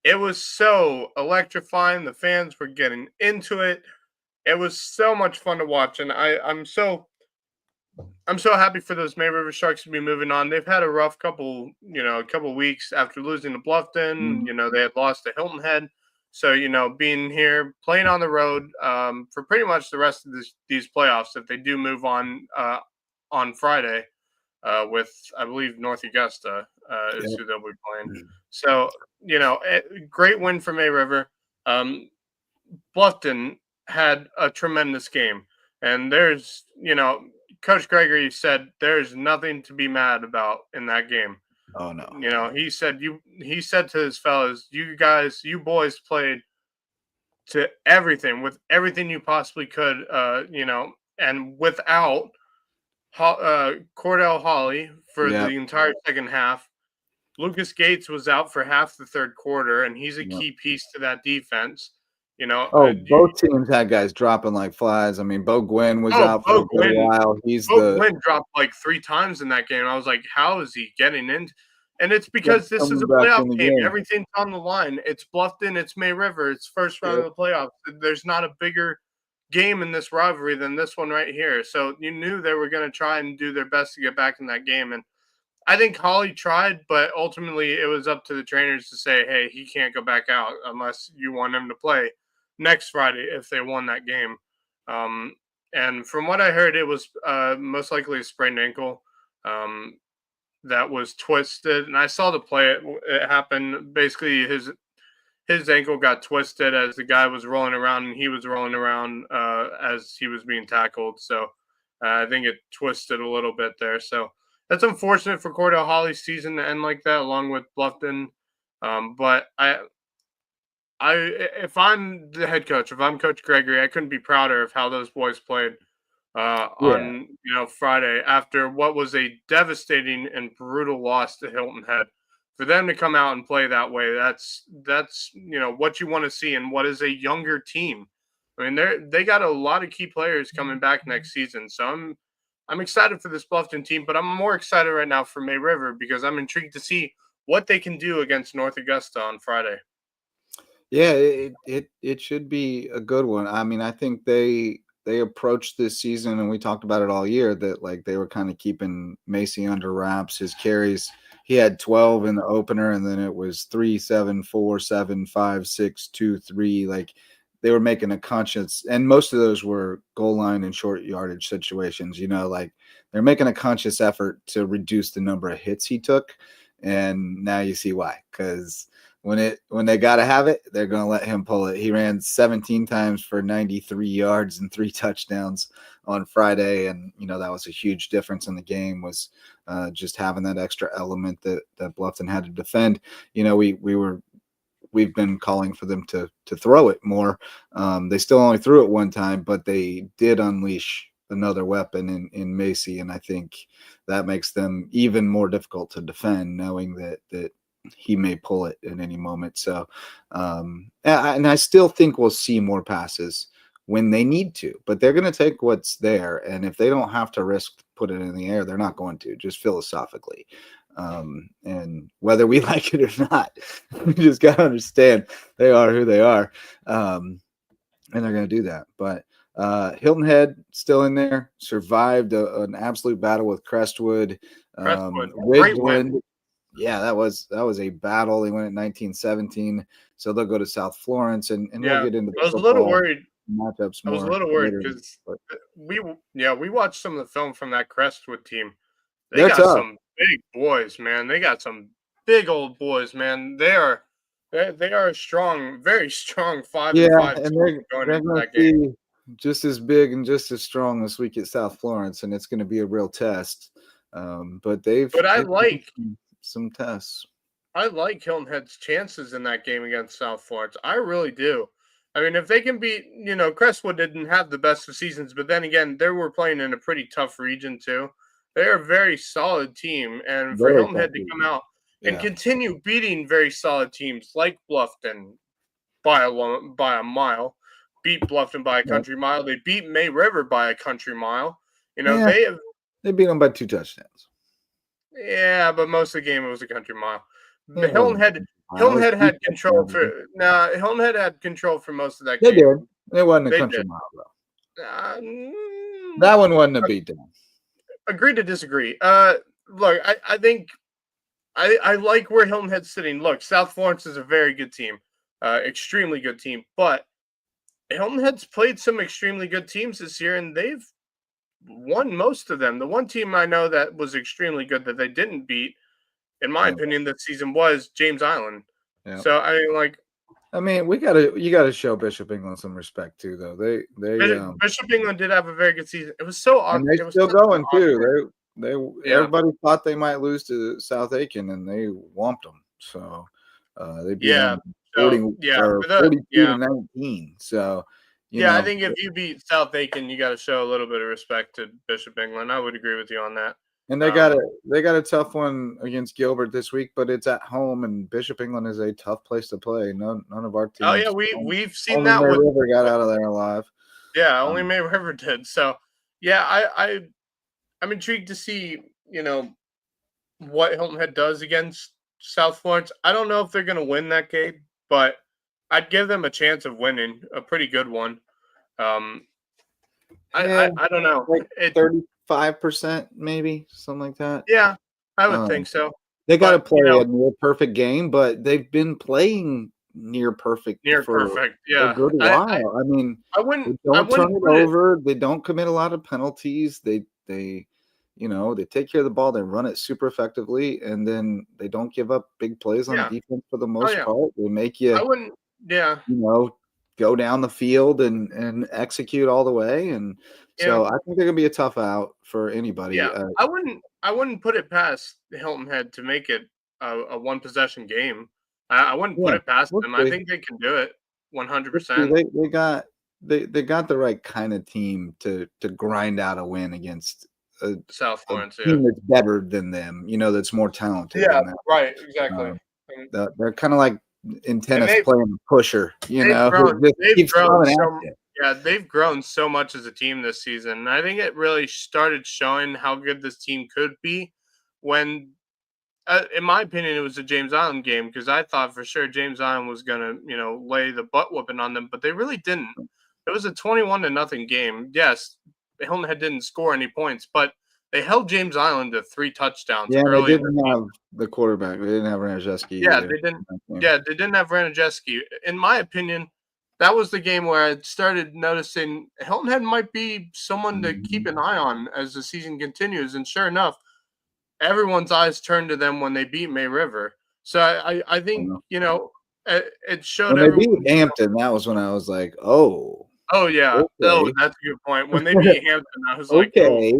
It was so electrifying. The fans were getting into it. It was so much fun to watch, and I'm so happy for those May River Sharks to be moving on. They've had a rough couple weeks after losing to Bluffton. Mm-hmm. They had lost to Hilton Head. So, being here, playing on the road for pretty much the rest of these playoffs, if they do move on Friday with, I believe, North Augusta is who they'll be playing. So, great win for May River. Bluffton had a tremendous game. And there's, Coach Gregory said there's nothing to be mad about in that game. Oh no. He said to his fellas, you boys played to everything with everything you possibly could, and without Cordell Hawley for the entire second half. Lucas Gates was out for half the 3rd quarter, and he's a key piece to that defense. Both teams had guys dropping like flies. I mean, Bo Gwynn was out for a while. Bo Gwynn dropped like 3 times in that game. I was like, how is he getting in? And it's because this is a playoff game. Everything's on the line. It's Bluffton. It's May River. It's first round of the playoffs. There's not a bigger game in this rivalry than this one right here. So you knew they were going to try and do their best to get back in that game. And I think Hawley tried, but ultimately it was up to the trainers to say, hey, he can't go back out unless you want him to play next Friday if they won that game. And from what I heard, it was most likely a sprained ankle that was twisted. And I saw the play. It happened. Basically, his ankle got twisted as the guy was rolling around, and he was rolling around as he was being tackled. So I think it twisted a little bit there. So that's unfortunate for Cordell Holly's season to end like that, along with Bluffton. But if I'm the head coach, if I'm Coach Gregory, I couldn't be prouder of how those boys played Yeah. on Friday after what was a devastating and brutal loss to Hilton Head. For them to come out and play that way, that's what you want to see, and what is a younger team. I mean, they got a lot of key players coming back next season, so I'm excited for this Bluffton team, but I'm more excited right now for May River because I'm intrigued to see what they can do against North Augusta on Friday. Yeah, it should be a good one. I mean, I think they approached this season, and we talked about it all year, that like they were kind of keeping Macy under wraps. His carries, he had 12 in the opener, and then it was 3, 7, 4, 7, 5, 6, 2, 3. Like they were making a conscious, and most of those were goal line and short yardage situations. Like they're making a conscious effort to reduce the number of hits he took, and now you see why, because when they got to have it, they're going to let him pull it. He ran 17 times for 93 yards and 3 touchdowns on Friday. And, that was a huge difference in the game, was just having that extra element that Bluffton had to defend. We've been calling for them to throw it more. They still only threw it one time, but they did unleash another weapon in Macy. And I think that makes them even more difficult to defend, knowing that he may pull it at any moment. So, and I still think we'll see more passes when they need to, but they're going to take what's there. And if they don't have to risk put it in the air, they're not going to, just philosophically. And whether we like it or not, we just got to understand they are who they are. And they're going to do that. But Hilton Head still in there, survived an absolute battle with Crestwood. Great win. Yeah, that was a battle. They went at 19-17, so they'll go to South Florence, and we'll get into the I was a little worried. Matchups more. I was a little worried because we watched some of the film from that Crestwood team. They got some big boys, man. They got some big old boys, man. They are a strong, very strong 5-5 and team going into that game. Just as big and just as strong this week at South Florence, and it's going to be a real test. But I like some tests. I like Hilton Head's chances in that game against South Florence. I really do. I mean, if they can beat, Crestwood didn't have the best of seasons, but then again, they were playing in a pretty tough region too. They're a very solid team, and for Hilton Head to come out and continue beating very solid teams like Bluffton by a mile, beat Bluffton by a country mile. They beat May River by a country mile. They beat them by 2 touchdowns. Yeah, but most of the game it was a country mile. Hilton Head had control for Hilton Head had control for most of that game. They did. It wasn't a country mile though. That one wasn't a beatdown. Agree to disagree. Look, I think I like where Hilton Head's sitting. Look, South Florence is a very good team, extremely good team. But Hilton Head's played some extremely good teams this year, and they've won most of them. The one team I know that was extremely good that they didn't beat, in my opinion, this season was James Island. Yeah. So you gotta show Bishop England some respect too, though. Bishop England did have a very good season. It was so awkward. And they're still going too. Everybody thought they might lose to South Aiken, and they whomped them. So they beat them 42 to 19. So I think if you beat South Aiken, you got to show a little bit of respect to Bishop England. I would agree with you on that. And they got a tough one against Gilbert this week, but it's at home, and Bishop England is a tough place to play. None of our teams. Oh yeah, we've seen that. May River got out of there alive. Yeah, only May River did. So yeah, I'm intrigued to see what Hilton Head does against South Florence. I don't know if they're going to win that game, but I'd give them a chance of winning, a pretty good one. I don't know, like 35% maybe, something like that. Yeah, I would think so. They got to play a near perfect game, but they've been playing near perfect for a good while. I mean, they don't turn it over. They don't commit a lot of penalties. They take care of the ball. They run it super effectively, and then they don't give up big plays on defense for the most part. They make you, go down the field and execute all the way. And so I think they're going to be a tough out for anybody. Yeah, I wouldn't put it past Hilton Head to make it a one possession game. I wouldn't put Yeah, it past we'll them. I see. think they can do it We'll see. 100%. They got the right kind of team to grind out a win against a South Florence, yeah. team that's better than them, that's more talented Yeah, than them. right, exactly. They're kind of like in tennis they've playing a pusher, who grown just they've keeps grown coming at so you. yeah, they've grown so much as a team this season. And I think it really started showing how good this team could be when in my opinion, it was a James Island game because I thought for sure James Island was gonna, lay the butt whooping on them, but they really didn't. It was a 21-0 game. Yes, Hilton Head didn't score any points, but they held James Island to 3 touchdowns Yeah, they early in the didn't have the quarterback. They didn't have Ranajeski Yeah, either. they didn't. Yeah, they didn't have Ranajeski. In my opinion, that was the game where I started noticing Hilton Head might be someone to keep an eye on as the season continues. And sure enough, everyone's eyes turned to them when they beat May River. So I think it showed When they everyone. beat Hampton, that was when I was like, "Oh, Oh yeah, okay, that's a good point. When they beat Hampton, I was like, oh okay,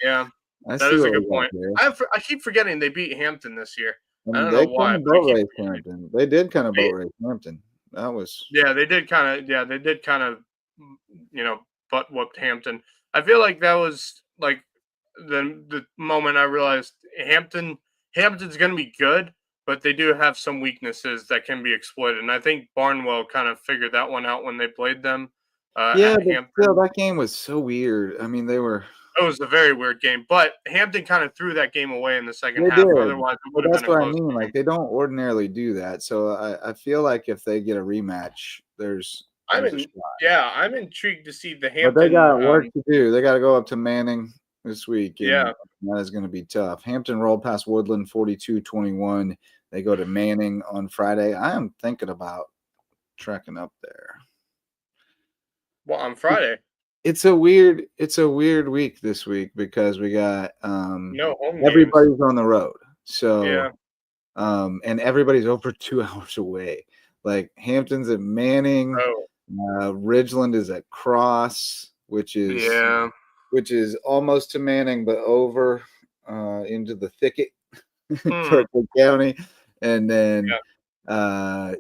yeah, I that see is a what good we got point. here." I keep forgetting they beat Hampton this year. I And don't know they kind why, of but I boat keep raced forgetting. Hampton. They did kind of boat They, race Hampton. That was Yeah, they did kind of butt whooped Hampton. I feel like that was like the moment I realized Hampton's going to be good, but they do have some weaknesses that can be exploited. And I think Barnwell kind of figured that one out when they played them yeah, at but still, Hampton. that game was so weird. I mean, they were It was a very weird game, but Hampton kind of threw that game away in the second they half. did, Otherwise, it but would have that's been a what I close mean. game. Like they don't ordinarily do that. So I feel like if they get a rematch, there's a shot. I'm intrigued to see the But they Hampton. got work to do. They got to go up to Manning this week, and Yeah, that is going to be tough. Hampton rolled past Woodland 42-21. They go to Manning on Friday. I am thinking about trekking up there. well, on Friday. It's a weird week this week because we got No home games. everybody's on the road. So Yeah. and everybody's over 2 hours away. Like Hampton's at Manning, Oh, Ridgeland is at Cross, which is almost to Manning, but over into the thicket Hmm. for the county. And Yeah. then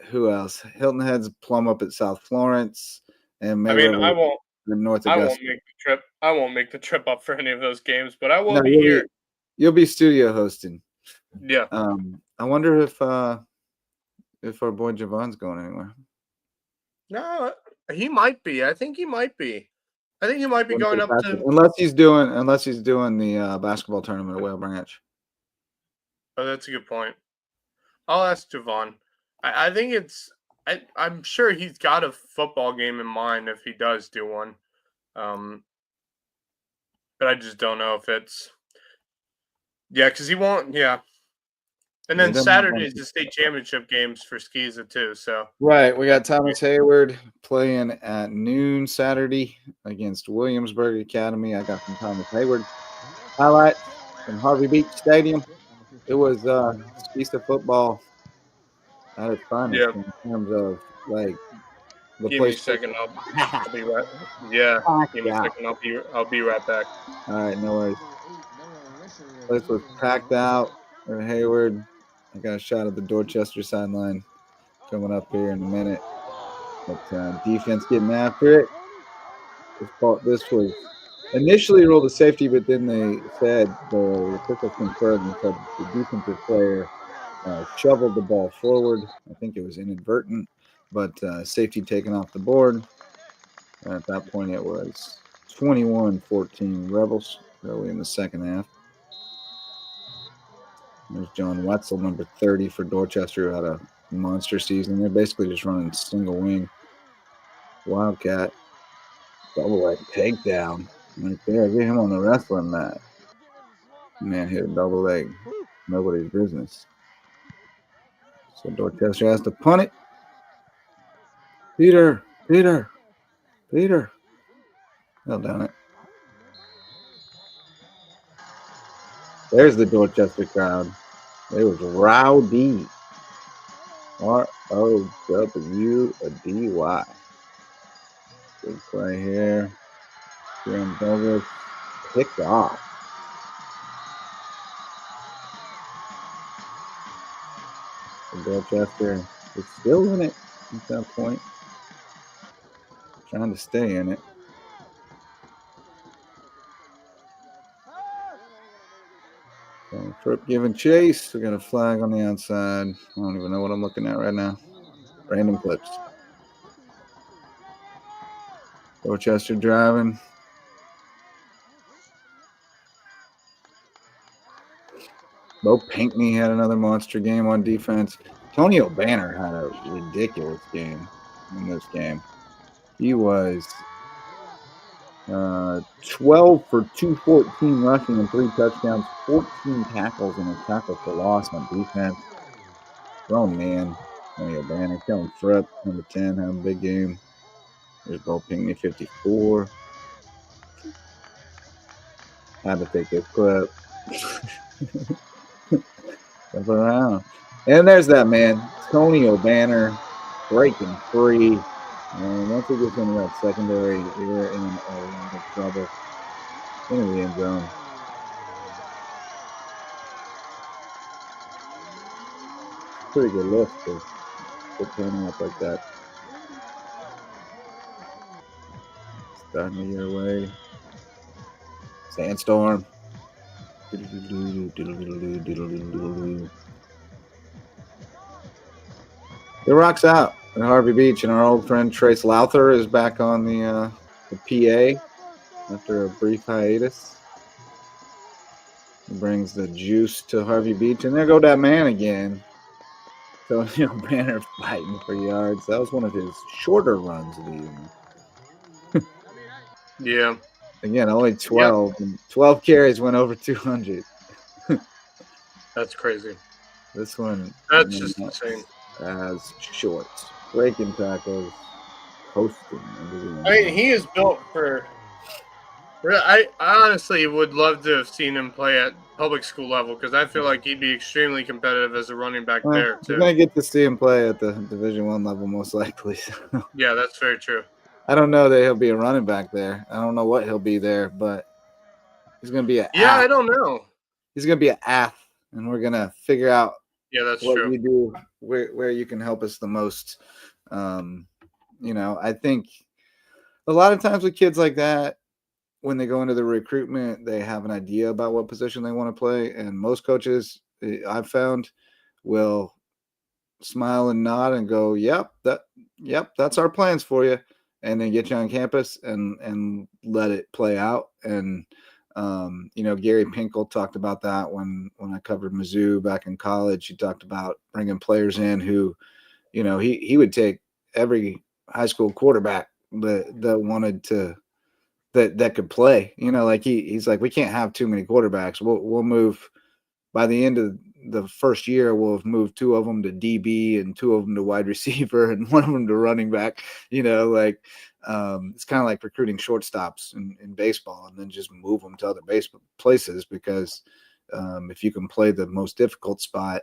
who else? Hilton Head's plumb up at South Florence, and I May mean, River in North I won't Augusta. make the trip. I won't make the trip up for any of those games, but I will No, be here. you'll be studio hosting. Yeah. I wonder if our boy Javon's going anywhere. No, he might be. I think he might be. I think he might be going up to. Unless he's doing the basketball tournament at Whale Branch. Oh, that's a good point. I'll ask Javon. I think it's. I'm sure he's got a football game in mind if he does do one. But I just don't know if it's. Yeah, because he won't. Yeah. And then Saturday is the state championship games for Skiza too. So right, we got Thomas Hayward playing at noon Saturday against Williamsburg Academy. I got some Thomas Hayward highlights from Harvey Beach Stadium. It was Skiza football at its finest in terms of like the give me place. a second. I'll be right. Yeah. Give me a second. I'll be right back. All right, no worries. Place was packed out for Hayward. I got a shot of the Dorchester sideline coming up here in a minute. But defense getting after it. This was initially ruled a safety, but then they said the officials confirmed and said the defensive player shoveled the ball forward. I think it was inadvertent, but safety taken off the board. And at that point, it was 21-14 Rebels early in the second half. There's John Wetzel, number 30 for Dorchester, who had a monster season. They're basically just running single wing. Wildcat. Double leg takedown right there. Get him on the wrestling mat. Man hit a double leg. Nobody's business. So Dorchester has to punt it. Peter. Hell down it. There's the Dorchester crowd. It was rowdy. O-W-D-Y. Big play here. Jim Douglas picked off. So Dorchester is still in it at that point. Trying to stay in it. So Fripp giving chase. We got a flag on the outside. I don't even know what I'm looking at right now. Random clips. Dorchester driving. Bo Pinkney had another monster game on defense. Tony O'Banner had a ridiculous game in this game. He was 12 for 214 rushing and 3 touchdowns, 14 tackles and a tackle for loss on defense. Grown man, Tony O'Banner. Kellen Fripp, number 10, having a big game. There's Bo Pinkney, 54. Had to take this clip. Jump around. And there's that man, Tony O'Banner, breaking free. And once he gets into that secondary, you're in a lot of trouble. Into the end zone. Pretty good lift to put Tony up like that. Starting to get away. Sandstorm. It rocks out at Harvey Beach, and our old friend Trace Lowther is back on the PA after a brief hiatus. He brings the juice to Harvey Beach, and there go that man again. Tony O'Banner fighting for yards. That was one of his shorter runs of the evening. Yeah. Again, only 12. Yep. And 12 carries went over 200. That's crazy. This one. That's just insane. As shorts. Breaking tackles. Coasting. I mean, he is built for... I honestly would love to have seen him play at public school level because I feel like he'd be extremely competitive as a running back there, too. You're going to get to see him play at the Division I level most likely. Yeah, that's very true. I don't know that he'll be a running back there. I don't know what he'll be there, but he's going to be an Yeah, I don't know. He's going to be an ath, and we're going to figure out that's what true. you do, where you can help us the most. I think a lot of times with kids like that, when they go into the recruitment, they have an idea about what position they want to play. And most coaches I've found will smile and nod and go, yep, that's our plans for you. And then get you on campus and let it play out. And, Gary Pinkel talked about that when I covered Mizzou back in college. He talked about bringing players in who, he would take every high school quarterback that wanted to, that could play, he's like, we can't have too many quarterbacks. We'll move by the end of the first year. We'll have moved 2 of them to DB and 2 of them to wide receiver and 1 of them to running back. It's kind of like recruiting shortstops in baseball and then just move them to other places because if you can play the most difficult spot,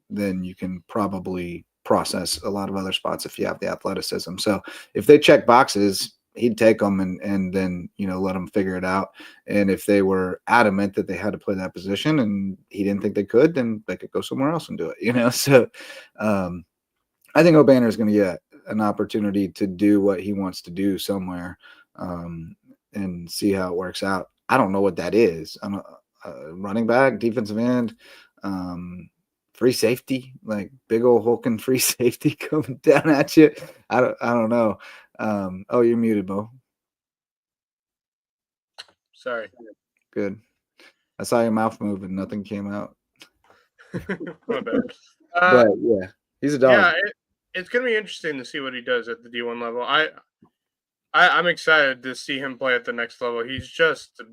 then you can probably process a lot of other spots if you have the athleticism. So if they check boxes, he'd take them and then, let them figure it out. And if they were adamant that they had to play that position and he didn't think they could, then they could go somewhere else and do it, So I think O'Banner is going to get an opportunity to do what he wants to do somewhere and see how it works out. I don't know what that is. I'm a running back, defensive end, free safety, like big old hulking free safety coming down at you. I don't know. You're muted, Bo. Sorry. Good. I saw your mouth move and nothing came out. My bad. But yeah, he's a dog. Yeah, it's going to be interesting to see what he does at the D1 level. I'm excited to see him play at the next level. He's just a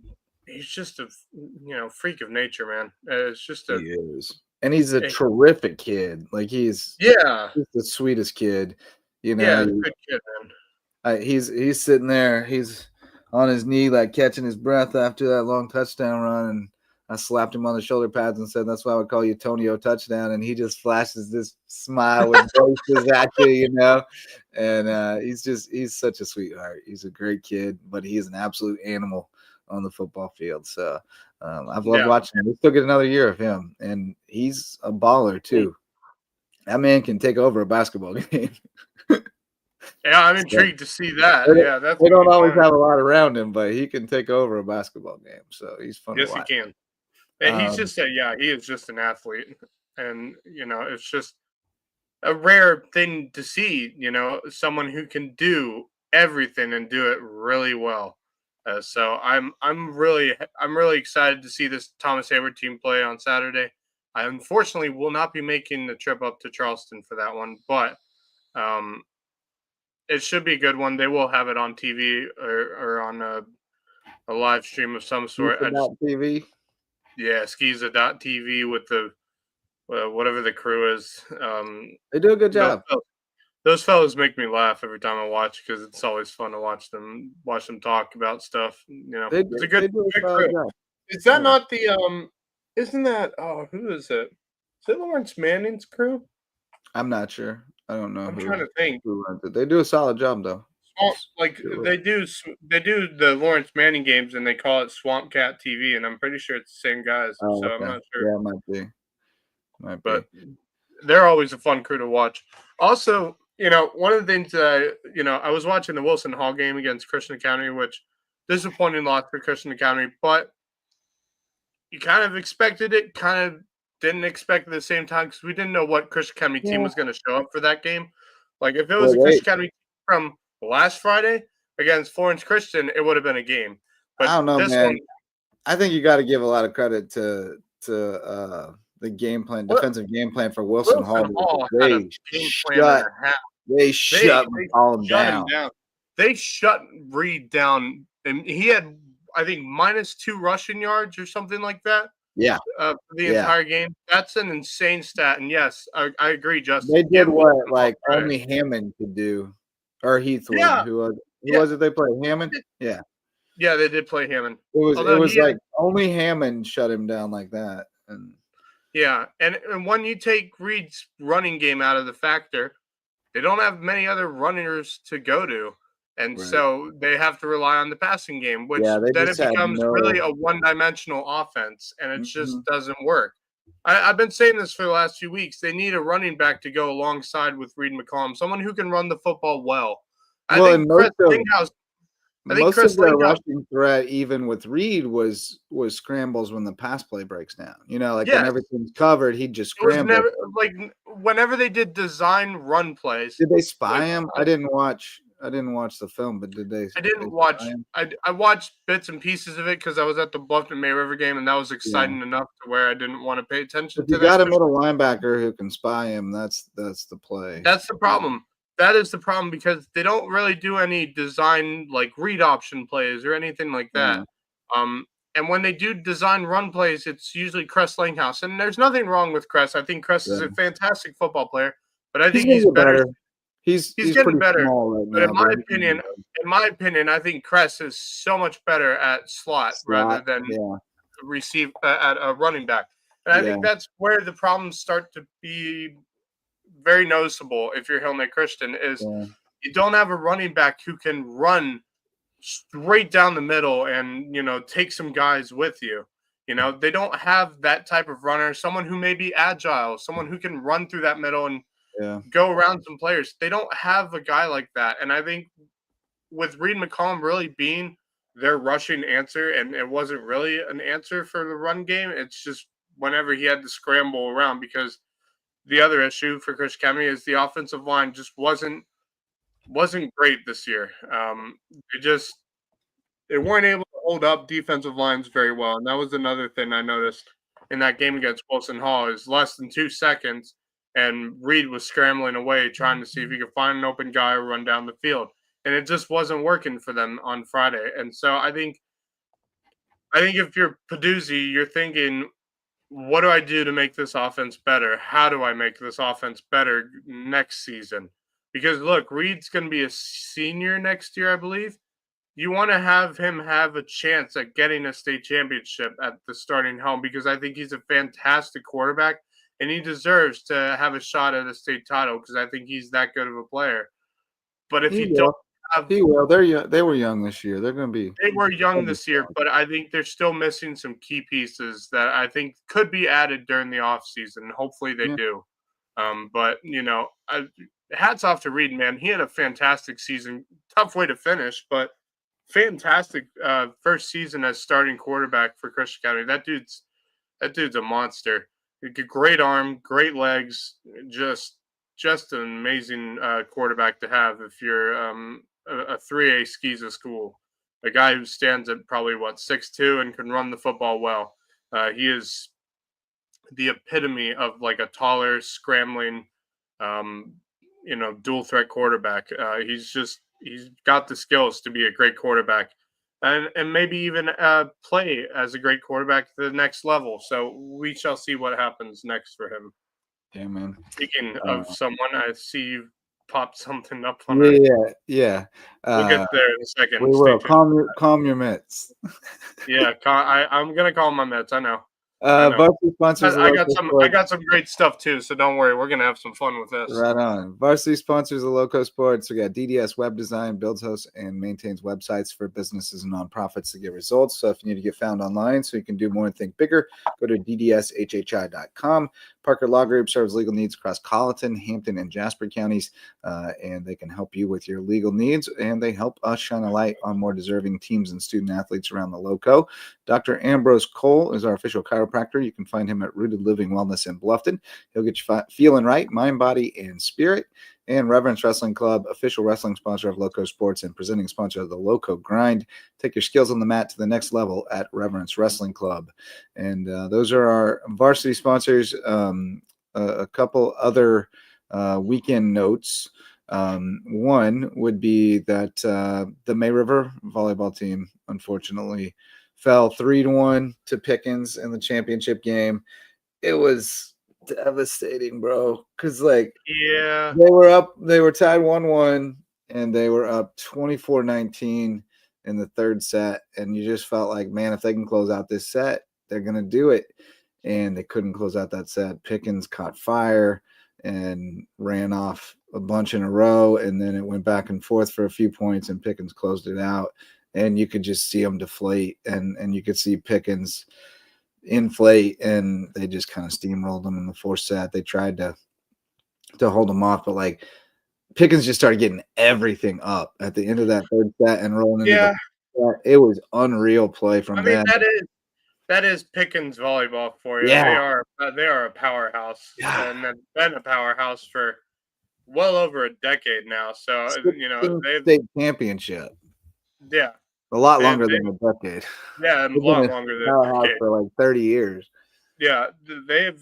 freak of nature, man. It's just he is. And he's a terrific kid. Like he's the sweetest kid. Yeah, good kid, man. He's sitting there. He's on his knee, like catching his breath after that long touchdown run. And I slapped him on the shoulder pads and said, "That's why I would call you Tonio touchdown." And he just flashes this smile with faces at you, And he's such a sweetheart. He's a great kid, but he is an absolute animal on the football field. So I've loved watching him. We still get another year of him, and he's a baller too. That man can take over a basketball game. Yeah, I'm intrigued to see that. They don't always have a lot around him, but he can take over a basketball game. So he's fun to watch. Yes, he can. And he's just he is just an athlete, and it's just a rare thing to see. Someone who can do everything and do it really well. So I'm really excited to see this Thomas Hayward team play on Saturday. I unfortunately will not be making the trip up to Charleston for that one, but it should be a good one. They will have it on TV or on a live stream of some sort. TV. Yeah, Skiza.tv with the whatever the crew is. They do a good job. Those fellas make me laugh every time I watch because it's always fun to watch them talk about stuff. It's a good crew. Job. Is that not the Isn't that who is it? Is it Lawrence Manning's crew? I'm not sure. I don't know. I'm trying to think. They do a solid job though. Like they do the Lawrence Manning games and they call it Swamp Cat TV, and I'm pretty sure it's the same guys. So okay. I'm not sure. Yeah, it might be. But they're always a fun crew to watch. Also, one of the things that I was watching the Wilson Hall game against Christian Academy, which disappointing loss for Christian Academy, but you kind of expected it, kind of didn't expect it at the same time because we didn't know what Christian Academy team was going to show up for that game. Like if it was a Christian Academy team from last Friday against Florence Christian, it would have been a game. But I don't know, man. I think you got to give a lot of credit to the game plan, defensive game plan for Wilson Hall. They shut him down. They shut Reed down, and he had, I think, -2 rushing yards or something like that. Yeah. For the entire game. That's an insane stat. And yes, I agree, Justin. They did what only Hammond could do, or Heathwood. Yeah. Who was it they played? Hammond? Yeah. Yeah, they did play Hammond. It was like only Hammond shut him down like that. And yeah, and when you take Reed's running game out of the factor, they don't have many other runners to go to. And so they have to rely on the passing game, which then it becomes really a one-dimensional offense, and it just doesn't work. I've been saying this for the last few weeks. They need a running back to go alongside with Reed McCollum, someone who can run the football well. I think most of their rushing threat, even with Reed, was scrambles when the pass play breaks down. When everything's covered, he'd just scramble. Whenever they did design run plays. Did they spy him? I didn't watch the film, but did they? I didn't watch. I watched bits and pieces of it because I was at the Bluffton May River game, and that was exciting enough to where I didn't want to pay attention. If you got a middle linebacker who can spy him, that's the play. That's the problem. That is the problem because they don't really do any design like read option plays or anything like that. And when they do design run plays, it's usually Cress Langhouse, and there's nothing wrong with Cress. I think Cress is a fantastic football player, but I think he's better. He's getting better. Right but in my opinion, I think Cress is so much better at slot rather than receive at a running back. And I think that's where the problems start to be very noticeable if you're Hill Neck Christian is you don't have a running back who can run straight down the middle and, take some guys with you. They don't have that type of runner, someone who may be agile, someone who can run through that middle and go around some players. They don't have a guy like that. And I think with Reed McCollum really being their rushing answer, and it wasn't really an answer for the run game, it's just whenever he had to scramble around because the other issue for Chris Academy is the offensive line just wasn't great this year. They weren't able to hold up defensive lines very well. And that was another thing I noticed in that game against Wilson Hall is less than 2 seconds. And Reed was scrambling away, trying to see if he could find an open guy or run down the field. And it just wasn't working for them on Friday. And so I think if you're Peduzzi, you're thinking, what do I do to make this offense better? How do I make this offense better next season? Because, look, Reed's going to be a senior next year, I believe. you want to have him have a chance at getting a state championship at the starting helm, because I think he's a fantastic quarterback and he deserves to have a shot at a state title because I think he's that good of a player. But if He you don't will. have, He will. They're young. They were young this year. They're going to be. they were young this year, but I think they're still missing some key pieces that I think could be added during the offseason. Hopefully they Yeah. do. But hats off to Reed, man. He had a fantastic season. Tough way to finish, but fantastic first season as starting quarterback for Christian County. That dude's a monster. Great arm, great legs, just an amazing quarterback to have if you're a 3A Skeeza school. A guy who stands at probably 6'2" and can run the football well. He is the epitome of like a taller, scrambling, um, dual threat quarterback. He's got the skills to be a great quarterback, and maybe even play as a great quarterback to the next level. So we shall see what happens next for him. Yeah, man. Speaking of someone, I see you popped something up on Yeah. We'll get there in a second. We will. Calm your mitts. Yeah, I'm gonna call my Mets. I know. Varsity sponsors. I got some great stuff too, so don't worry. We're gonna have some fun with this. Right on. Varsity sponsors of LowcoSports. We got DDS Web Design, builds, hosts, and maintains websites for businesses and nonprofits to get results. So if you need to get found online so you can do more and think bigger, go to ddshhi.com. Parker Law Group serves legal needs across Colleton, Hampton, and Jasper counties, and they can help you with your legal needs, and they help us shine a light on more deserving teams and student athletes around the Loco. Dr. Ambrose Cole is our official chiropractor. You can find him at Rooted Living Wellness in Bluffton. He'll get you feeling right, mind, body, and spirit. And Reverence Wrestling Club, official wrestling sponsor of LowcoSports and presenting sponsor of the Loco Grind. Take your skills on the mat to the next level at Reverence Wrestling Club. And those are our varsity sponsors. A couple other weekend notes. One would be that the May River volleyball team, unfortunately, fell 3-1 to Pickens in the championship game. It was devastating, bro, because they were tied 1-1 and they were up 24-19 in the third set, and you just felt like, man, if they can close out this set, they're gonna do it. And they couldn't close out that set. Pickens caught fire and ran off a bunch in a row, and then it went back and forth for a few points, and Pickens closed it out, and you could just see them deflate, and you could see Pickens inflate, and they just kind of steamrolled them in the fourth set. They tried to hold them off, but Pickens just started getting everything up at the end of that third set and rolling into the set. It was unreal play from them. That is Pickens volleyball for you. Yeah. They are a powerhouse, and they've been a powerhouse for well over a decade now. So they've state championship. Yeah. A lot longer than a decade. Yeah, a lot longer than a decade. For 30 years. Yeah, they've,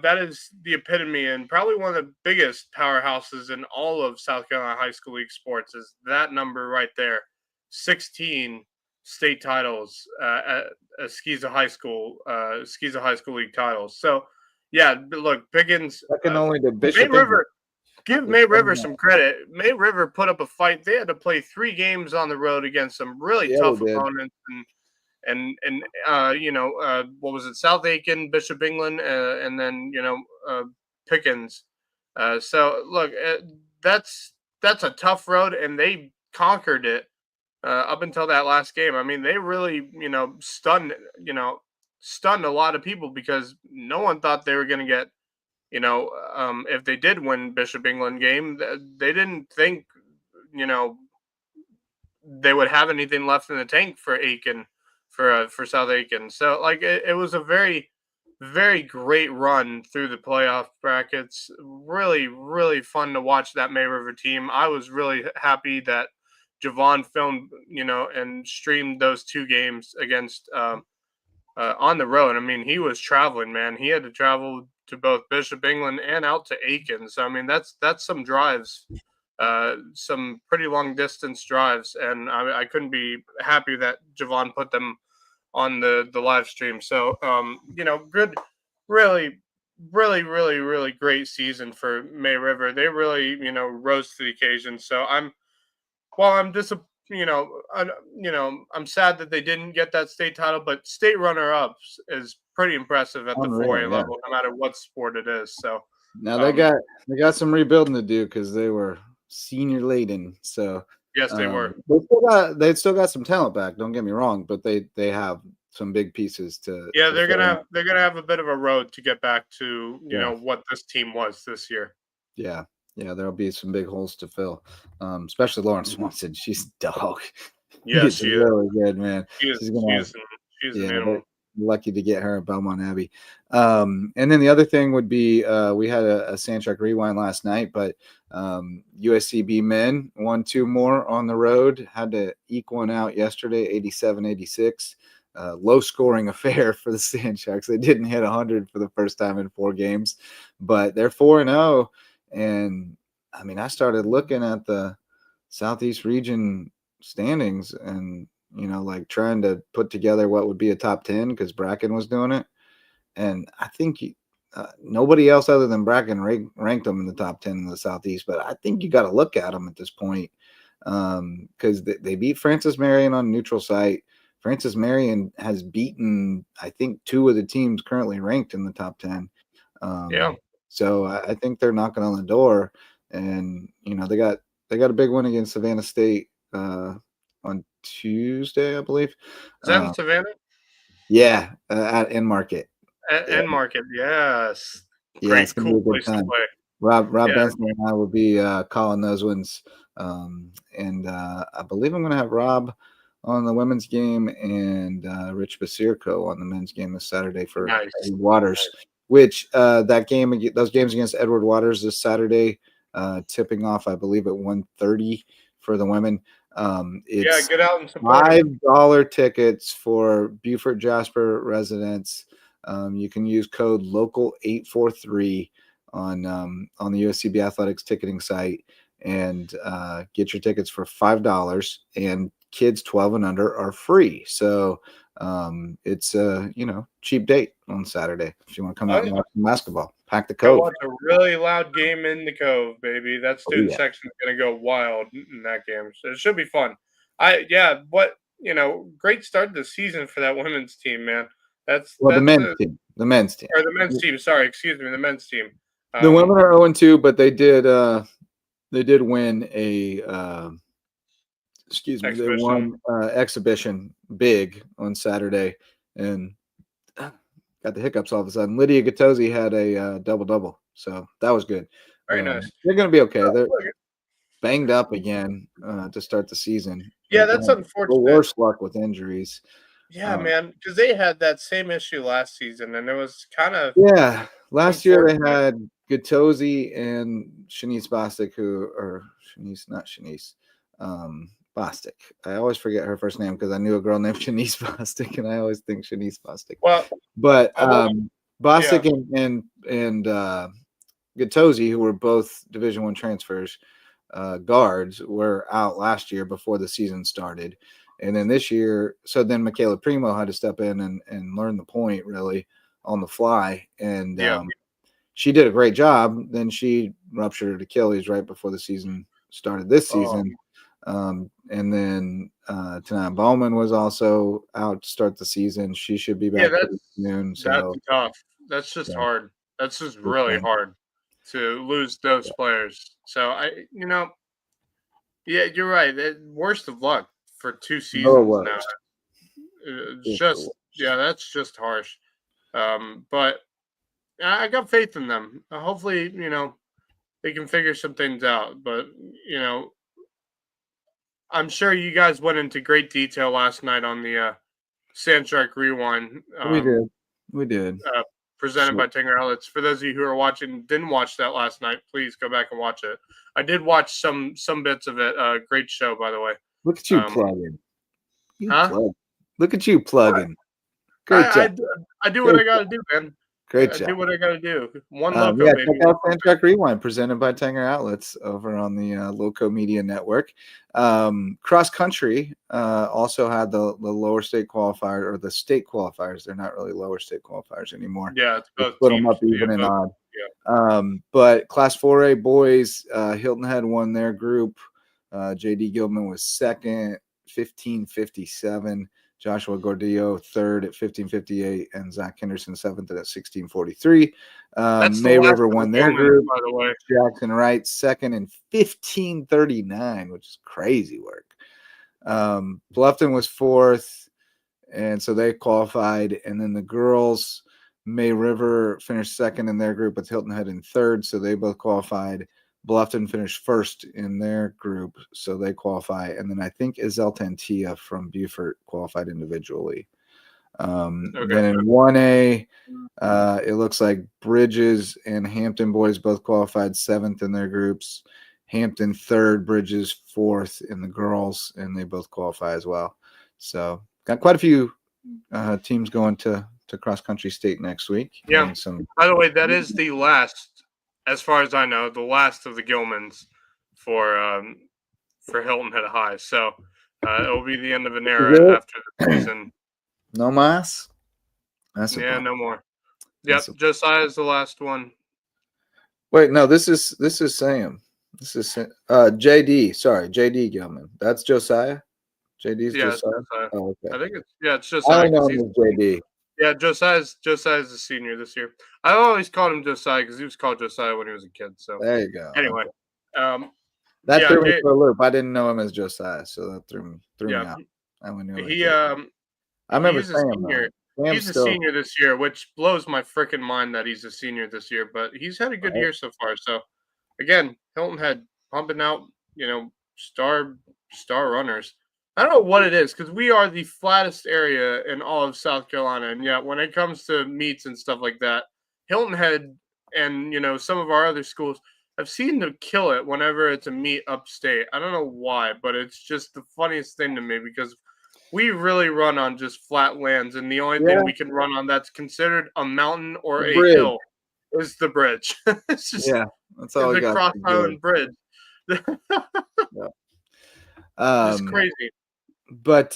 that is the epitome and probably one of the biggest powerhouses in all of South Carolina high school league sports is that number right there. 16 state titles at Skeeza High School League titles. So, yeah, look, Pickens. Second only to Bishop. May River. Give May River some credit. May River put up a fight. They had to play 3 games on the road against some really tough opponents, and what was it? South Aiken, Bishop England, and then Pickens. So look, that's a tough road, and they conquered it up until that last game. I mean, they really stunned a lot of people because no one thought they were going to get. If they did win Bishop England game, they didn't think, they would have anything left in the tank for Aiken, for South Aiken. So it was a very, very great run through the playoff brackets. Really, really fun to watch that May River team. I was really happy that Javon filmed, and streamed those 2 games against on the road. I mean, he was traveling, man. He had to travel to both Bishop England and out to Aiken. So, I mean, that's some drives, some pretty long distance drives. And I couldn't be happy that Javon put them on the live stream. So, good, really, really, really, really great season for May River. They really, rose to the occasion. So while I'm I'm sad that they didn't get that state title, but state runner-ups is pretty impressive at the 4A Unreal, yeah. level, no matter what sport it is. So Now they got some rebuilding to do because they were senior laden. So yes, they were. They still got some talent back. Don't get me wrong, but they have some big pieces to. Yeah, to they're fill gonna in. they're gonna have a bit of a road to get back to Yeah. what this team was this year. Yeah, there'll be some big holes to fill, especially Lauren Swanson. She's a dog. Yeah, She's she is. really good, man. She's an animal. Lucky to get her at Belmont Abbey. And then the other thing would be we had a Sandtrack rewind last night, but USCB men won 2 more on the road, had to eke one out yesterday, 87-86. Low scoring affair for the Sandtracks. They didn't hit 100 for the first time in 4 games, but they're 4-0. And I mean, I started looking at the Southeast region standings and like trying to put together what would be a top 10 because Bracken was doing it. And I think nobody else other than Bracken ranked them in the top 10 in the Southeast. But I think you got to look at them at this point because they beat Francis Marion on a neutral site. Francis Marion has beaten, I think, 2 of the teams currently ranked in the top 10. So I think they're knocking on the door. And, they got a big win against Savannah State on Tuesday, I believe. Is that in Savannah? Yeah, at End Market. End Market, yes. Yeah, Great, it's gonna cool be a good place time. to play. Rob Benson and I will be calling those ones. And I believe I'm going to have Rob on the women's game and Rich Basirko on the men's game this Saturday for Edward Waters, which those games against Edward Waters this Saturday, tipping off, I believe, at 1:30 for the women. It's get out and support $5 tickets for Beaufort Jasper residents. You can use code LOCAL843 on the USCB Athletics ticketing site and get your tickets for $5, and kids 12 and under are free. So it's cheap date on Saturday if you want to come out and watch some basketball. Pack the Cove. Watch a really loud game in the Cove, baby. That student section is going to go wild in that game. So it should be fun. Great start to the season for that women's team, man. The men's team. The men's team. Or the men's team. Sorry, excuse me, the men's team. The women are 0-2, but they did win a they won exhibition big on Saturday and got the hiccups all of a sudden. Lydia Gattosi had a double-double, so that was good. Very nice. They're going to be okay. They're banged up again to start the season. Yeah, that's unfortunate. The worst luck with injuries. Yeah, man, because they had that same issue last season, and it was kind of last year they had Gattosi and Shanice Bostic, Bostic. I always forget her first name because I knew a girl named Shanice Bostic, and I always think Shanice Bostic. Well, but Bostic and Gattosi, who were both Division I transfers, guards, were out last year before the season started. And then this year, so then Michaela Primo had to step in and learn the point really on the fly. And she did a great job. Then she ruptured her Achilles right before the season started this season. And then Tanaya Bowman was also out to start the season. She should be back soon. So that's tough. That's just hard. That's just really hard to lose those players. So you're right. Worst of luck for 2 seasons now. It's that's just harsh. But I got faith in them. Hopefully, they can figure some things out. But I'm sure you guys went into great detail last night on the Sandtrack Rewind. We did. Presented by Tanger Outlets. For those of you who are watching, didn't watch that last night, please go back and watch it. I did watch some bits of it. Great show, by the way. Look at you plugging. Look at you plugging. Great job. I do what I got to do, man. Great job. I do what I got to do. One Loco, baby. Check out Sandtrack Rewind, presented by Tanger Outlets over on the Lowco Media Network. Cross country also had the lower state qualifier, or the state qualifiers. They're not really lower state qualifiers anymore. Yeah, it's both. Split them up even and odd. Yeah. But Class 4A boys, Hilton Head won their group J.D. Gilman was second, 15:57. Joshua Gordillo third at 15:58, and Zach Henderson seventh at 16:43. May River won their group. By the way, Jackson Wright second in 15:39, which is crazy work. Bluffton was fourth, and so they qualified. And then the girls, May River finished second in their group with Hilton Head in third, so they both qualified. Bluffton finished first in their group, so they qualify. And then I think Isel Tantia from Beaufort qualified individually. Then in 1A, it looks like Bridges and Hampton boys both qualified seventh in their groups. Hampton third, Bridges fourth in the girls, and they both qualify as well. So got quite a few teams going to cross-country state next week. Yeah. By the way, that is the last, as far as I know, the last of the Gilmans for Hilton Head High. So it will be the end of an era after the season. No mas? No more. Yep, Josiah's the last one. Wait, no, this is Sam. This is JD. Sorry, JD Gilman. That's Josiah. JD's Josiah. Oh, okay. I think it's Josiah. I know him as JD. Yeah, Josiah's a senior this year. I always called him Josiah because he was called Josiah when he was a kid. So there you go. Anyway, that threw me for a loop. I didn't know him as Josiah, so that threw me out. I remember saying he's a senior this year, which blows my freaking mind that he's a senior this year. But he's had a good year so far. So again, Hilton Head pumping out, star runners. I don't know what it is because we are the flattest area in all of South Carolina, and yet when it comes to meets and stuff like that, Hilton Head and some of our other schools have seemed to kill it whenever it's a meet upstate. I don't know why, but it's just the funniest thing to me because we really run on just flat lands, and the only thing we can run on that's considered a mountain or a hill is the bridge. It's just that's all we got. The Cross Island Bridge. It's crazy. But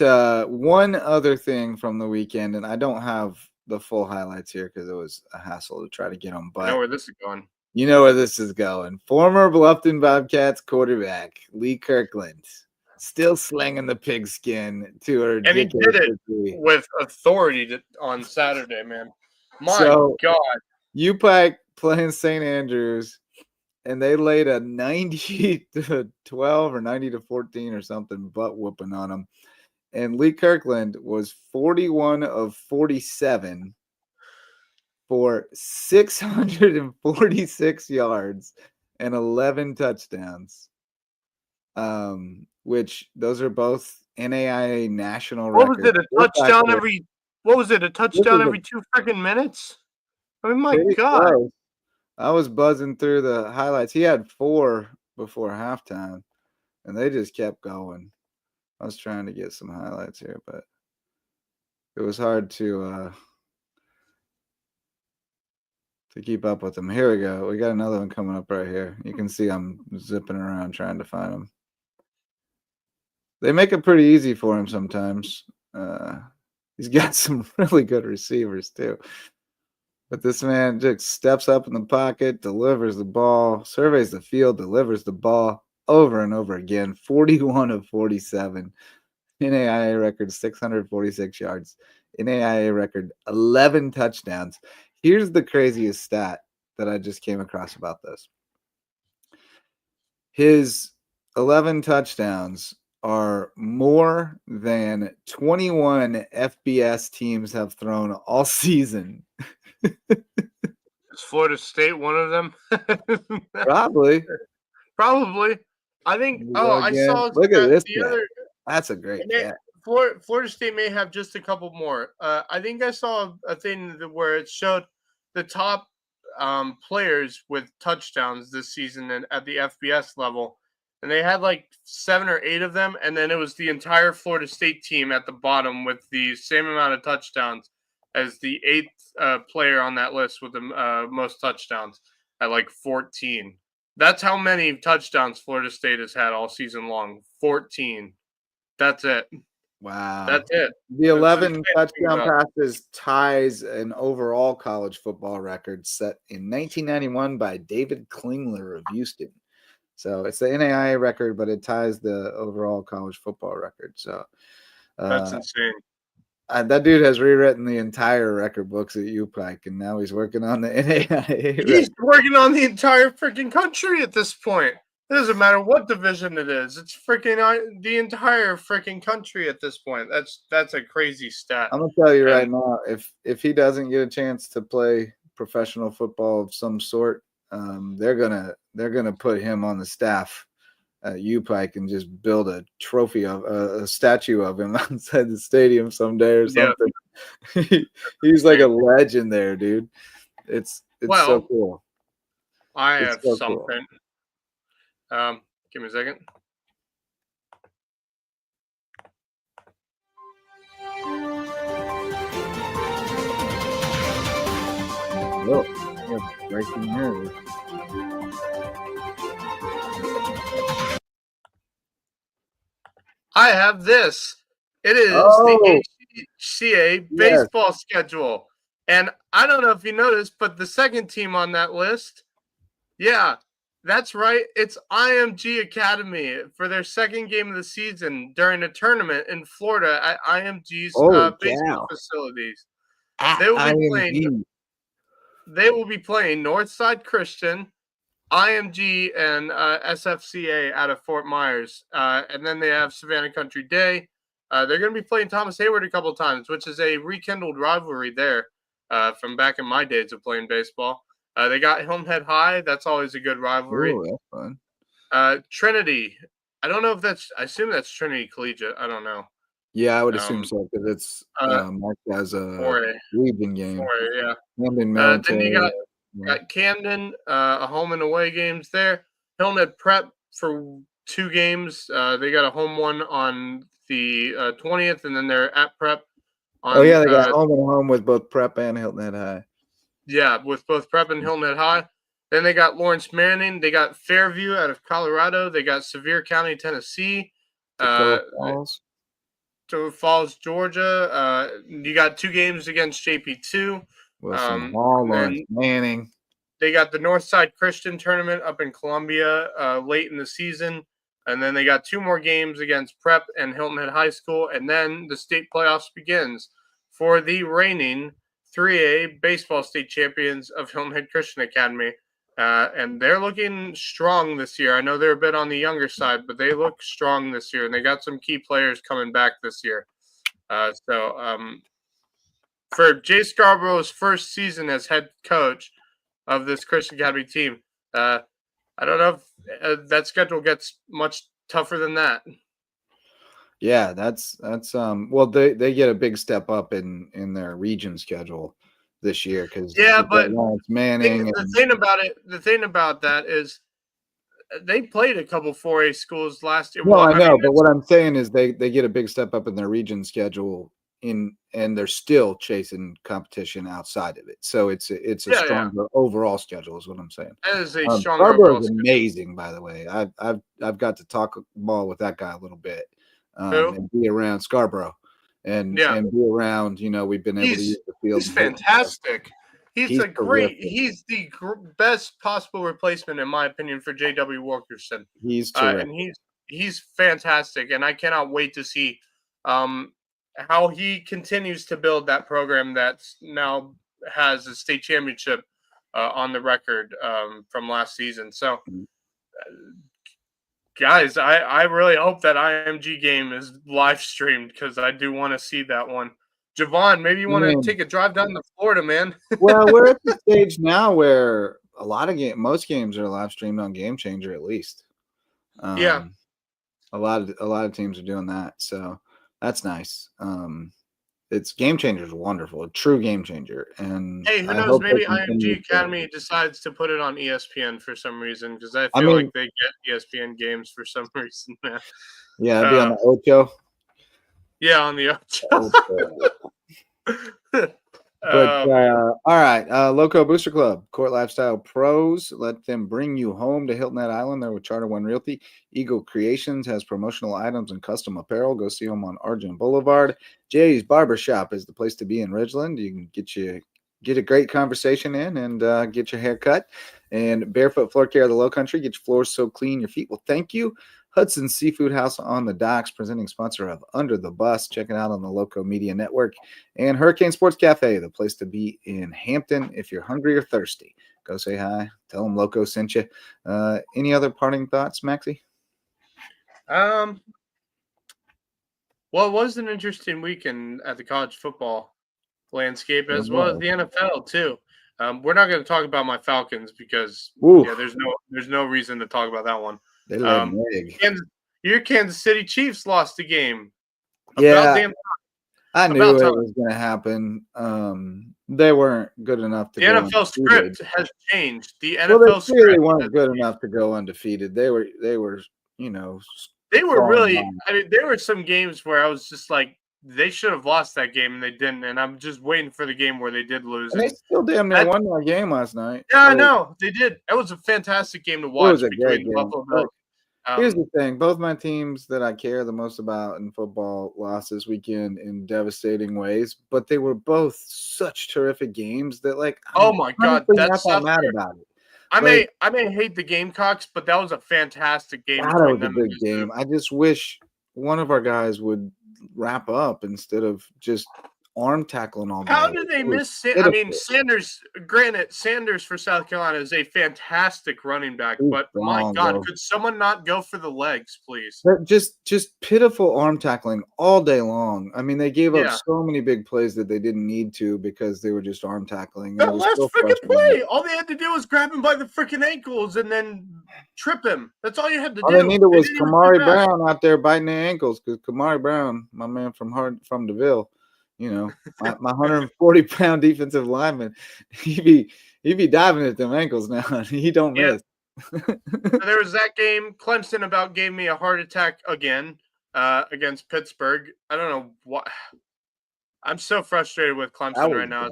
one other thing from the weekend, and I don't have the full highlights here because it was a hassle to try to get them. But I know where this is going. You know where this is going. Former Bluffton Bobcats quarterback Lee Kirkland still slinging the pigskin to her. And he did it with authority on Saturday, man. My God. UPike playing St. Andrews, and they laid a 90-12 or 90-14 or something butt whooping on them. And Lee Kirkland was 41 of 47 for 646 yards and 11 touchdowns. Which those are both NAIA national records. What was it? A touchdown every 2 freaking minutes? I mean, my God. Close. I was buzzing through the highlights. He had 4 before halftime, and they just kept going. I was trying to get some highlights here, but it was hard to keep up with them. Here we go. We got another one coming up right here. You can see I'm zipping around trying to find them. They make it pretty easy for him sometimes. He's got some really good receivers too. But this man just steps up in the pocket, delivers the ball, surveys the field, delivers the ball over and over again. 41 of 47. NAIA record 646 yards. NAIA record 11 touchdowns. Here's the craziest stat that I just came across about this. His 11 touchdowns are more than 21 FBS teams have thrown all season. Is Florida State one of them? Probably. I think. I saw. Look at this. That's a great cat. Florida State may have just a couple more. I think I saw a thing where it showed the top players with touchdowns this season and at the FBS level. And they had like 7 or 8 of them. And then it was the entire Florida State team at the bottom with the same amount of touchdowns as the 8th player on that list with the most touchdowns at like 14. That's how many touchdowns Florida State has had all season long. 14. That's it. Wow. That's it. The 11 touchdown passes ties an overall college football record set in 1991 by David Klingler of Houston. So it's the NAIA record, but it ties the overall college football record. So That's insane. That dude has rewritten the entire record books at UPike, and now he's working on the NAIA. He's working on the entire freaking country at this point. It doesn't matter what division it is. It's freaking the entire freaking country at this point. That's a crazy stat. I'm gonna tell you right now, if he doesn't get a chance to play professional football of some sort, they're gonna put him on the staff at UPike and just build a trophy of a statue of him outside the stadium someday or something. Yeah. He's like a legend there, dude. It's so cool. I have so something. Cool. Give me a second. Look, breaking news. I have this. It is the HCA baseball schedule. And I don't know if you noticed, but the second team on that list, yeah, that's right. It's IMG Academy for their second game of the season during a tournament in Florida at IMG's baseball facilities. They will be playing Northside Christian, IMG, and SFCA out of Fort Myers. And then they have Savannah Country Day. They're going to be playing Thomas Hayward a couple of times, which is a rekindled rivalry there from back in my days of playing baseball. They got Hilton Head High. That's always a good rivalry. Ooh, that's fun. Trinity. I don't know if I assume that's Trinity Collegiate. I don't know. Yeah, I would assume so because it's marked as a region game. Yeah. Camden then you got Camden, a home and away games there. Hilton Head Prep for 2 games. They got a home one on the 20th, and then they're at Prep. They got home and home with both Prep and Hilton Head High. Yeah, with both Prep and Hilton Head High. Then they got Lawrence Manning. They got Fairview out of Colorado. They got Sevier County, Tennessee. Falls, Georgia. You got 2 games against JP2. Wilson Hall, Lawrence Manning. They got the Northside Christian tournament up in Columbia late in the season. And then they got 2 more games against Prep and Hilton Head High School. And then the state playoffs begins for the reigning 3A baseball state champions of Hilton Head Christian Academy. And they're looking strong this year. I know they're a bit on the younger side, but they look strong this year. And they got some key players coming back this year. For Jay Scarborough's first season as head coach of this Christian Academy team, I don't know if that schedule gets much tougher than that. Yeah, that's well, they get a big step up in their region schedule this year because but Lawrence Manning. The thing about that is they played a couple 4A schools last year. Well, I know, but what I'm saying is they get a big step up in their region schedule and they're still chasing competition outside of it. So it's a stronger overall schedule is what I'm saying. That is a stronger overall schedule. Amazing, by the way. I've got to talk ball with that guy a little bit and be around Scarborough and be around, we've been able to use the field. He's fantastic. He's the best possible replacement, in my opinion, for J.W. Wilkerson. He's terrific. And he's fantastic, and I cannot wait to see how he continues to build that program that now has a state championship on the record from last season. So, guys, I really hope that IMG game is live streamed because I do want to see that one. Javon, maybe you want to take a drive down to Florida, man. Well, we're at the stage now where most games are live streamed on Game Changer at least. A lot of teams are doing that, so that's nice. It's Game Changer is wonderful, a true game changer. And hey, who knows? Maybe IMG Academy decides to put it on ESPN for some reason because I feel like they get ESPN games for some reason. Yeah, it'd be on the Ocho. Yeah, on the Ocho. All right, Loco Booster Club, Court Lifestyle Pros. Let them bring you home to Hilton Head Island. They're with Charter One Realty. Eagle Creations has promotional items and custom apparel. Go see them on Argent Boulevard. Jay's Barbershop is the place to be in Ridgeland. You can get a great conversation in and get your hair cut. And Barefoot Floor Care of the Low Country. Get your floors so clean your feet will thank you. Hudson Seafood House on the Docks, presenting sponsor of Under the Bus. Check it out on the Loco Media Network. And Hurricane Sports Cafe, the place to be in Hampton if you're hungry or thirsty. Go say hi. Tell them Loco sent you. Any other parting thoughts, Maxie? Well, it was an interesting weekend at the college football landscape as well as the NFL too. We're not going to talk about my Falcons because there's no reason to talk about that one. They led an egg. Your Kansas City Chiefs lost the game. I knew it was going to happen. They weren't good enough to the go NFL undefeated. Script has changed. The NFL script really weren't good enough to go undefeated. They were they were really. I mean, there were some games where I was just like, they should have lost that game and they didn't. And I'm just waiting for the game where they did lose. And they still damn near won that game last night. Yeah, I know they did. It was a fantastic game to watch. It was a great game. Here's the thing. Both my teams that I care the most about in football lost this weekend in devastating ways, but they were both such terrific games that, oh my God, that's not mad about it. I may hate the Gamecocks, but that was a fantastic game. That was a big game. I just wish one of our guys would wrap up instead of just arm tackling all day. How did they miss? I mean, Sanders. Granted, Sanders for South Carolina is a fantastic running back, but my God, could someone not go for the legs, please? Just pitiful arm tackling all day long. I mean, they gave up so many big plays that they didn't need to because they were just arm tackling. That last freaking play, all they had to do was grab him by the freaking ankles and then trip him. That's all you had to do. All they needed was Kamari Brown out there biting their ankles because Kamari Brown, my man from DeVille. My 140-pound defensive lineman, he be diving at them ankles now. He don't miss. There was that game. Clemson about gave me a heart attack again against Pittsburgh. I don't know what. I'm so frustrated with Clemson right now.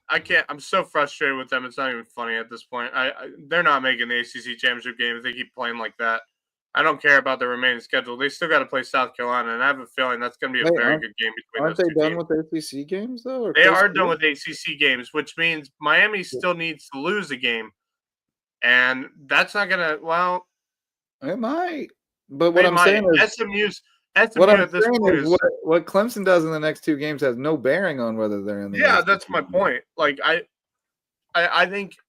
I can't. I'm so frustrated with them. It's not even funny at this point. They're not making the ACC championship game if they keep playing like that. I don't care about the remaining schedule. They still got to play South Carolina, and I have a feeling that's going to be a very good game between those two teams. Aren't they done with ACC games, though? They are done with ACC games, which means Miami still needs to lose a game. And that's not going to – well – it might. But what I'm saying is – SMU at this point is what Clemson does in the next two games has no bearing on whether they're in the ACC. That's my point. Like, I think –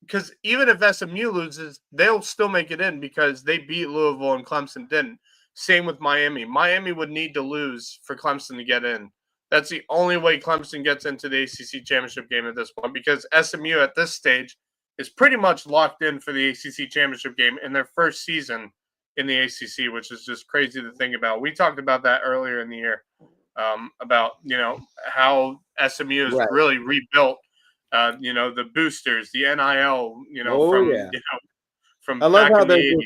because even if SMU loses, they'll still make it in because they beat Louisville and Clemson didn't. Same with Miami. Miami would need to lose for Clemson to get in. That's the only way Clemson gets into the ACC championship game at this point because SMU at this stage is pretty much locked in for the ACC championship game in their first season in the ACC, which is just crazy to think about. We talked about that earlier in the year about, how SMU is really rebuilt. The boosters, the NIL, from I love how they just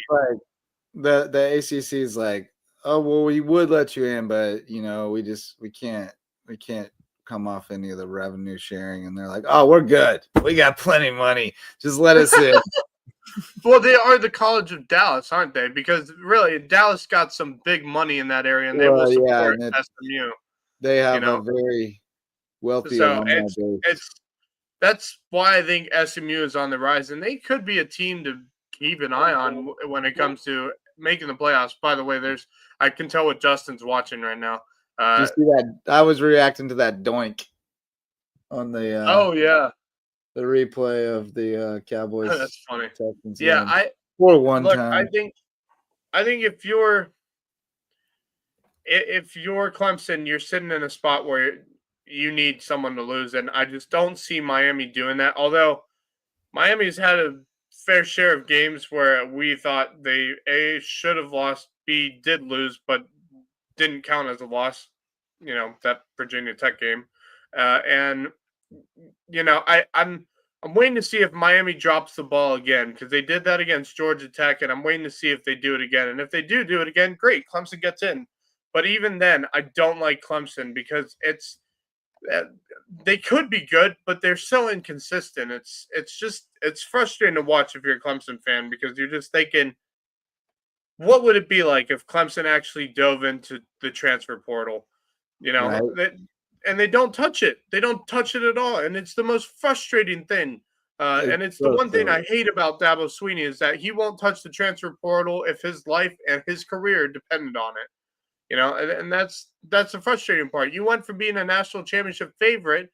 like the ACC is like, oh well, we would let you in, but we can't come off any of the revenue sharing, and they're like, oh, we're good, we got plenty of money, just let us in. Well, they are the College of Dallas, aren't they? Because really, Dallas got some big money in that area, and they will support SMU. They have a very wealthy alumni base. That's why I think SMU is on the rise, and they could be a team to keep an eye on when it comes to making the playoffs. By the way, I can tell what Justin's watching right now. You see that? I was reacting to that doink on the the replay of the Cowboys. That's funny. Texans game. Time. I think if you're Clemson, you're sitting in a spot where you need someone to lose, and I just don't see Miami doing that. Although Miami's had a fair share of games where we thought they A, should have lost, B, did lose, but didn't count as a loss. That Virginia Tech game, I'm waiting to see if Miami drops the ball again because they did that against Georgia Tech, and I'm waiting to see if they do it again. And if they do it again, great, Clemson gets in. But even then, I don't like Clemson because they could be good, but they're so inconsistent. It's frustrating to watch if you're a Clemson fan because you're just thinking, what would it be like if Clemson actually dove into the transfer portal? And they don't touch it. They don't touch it at all. And it's the most frustrating thing And it's the one thing I hate about Dabo Swinney is that he won't touch the transfer portal if his life and his career depended on it. You know, and that's the frustrating part. You went from being a national championship favorite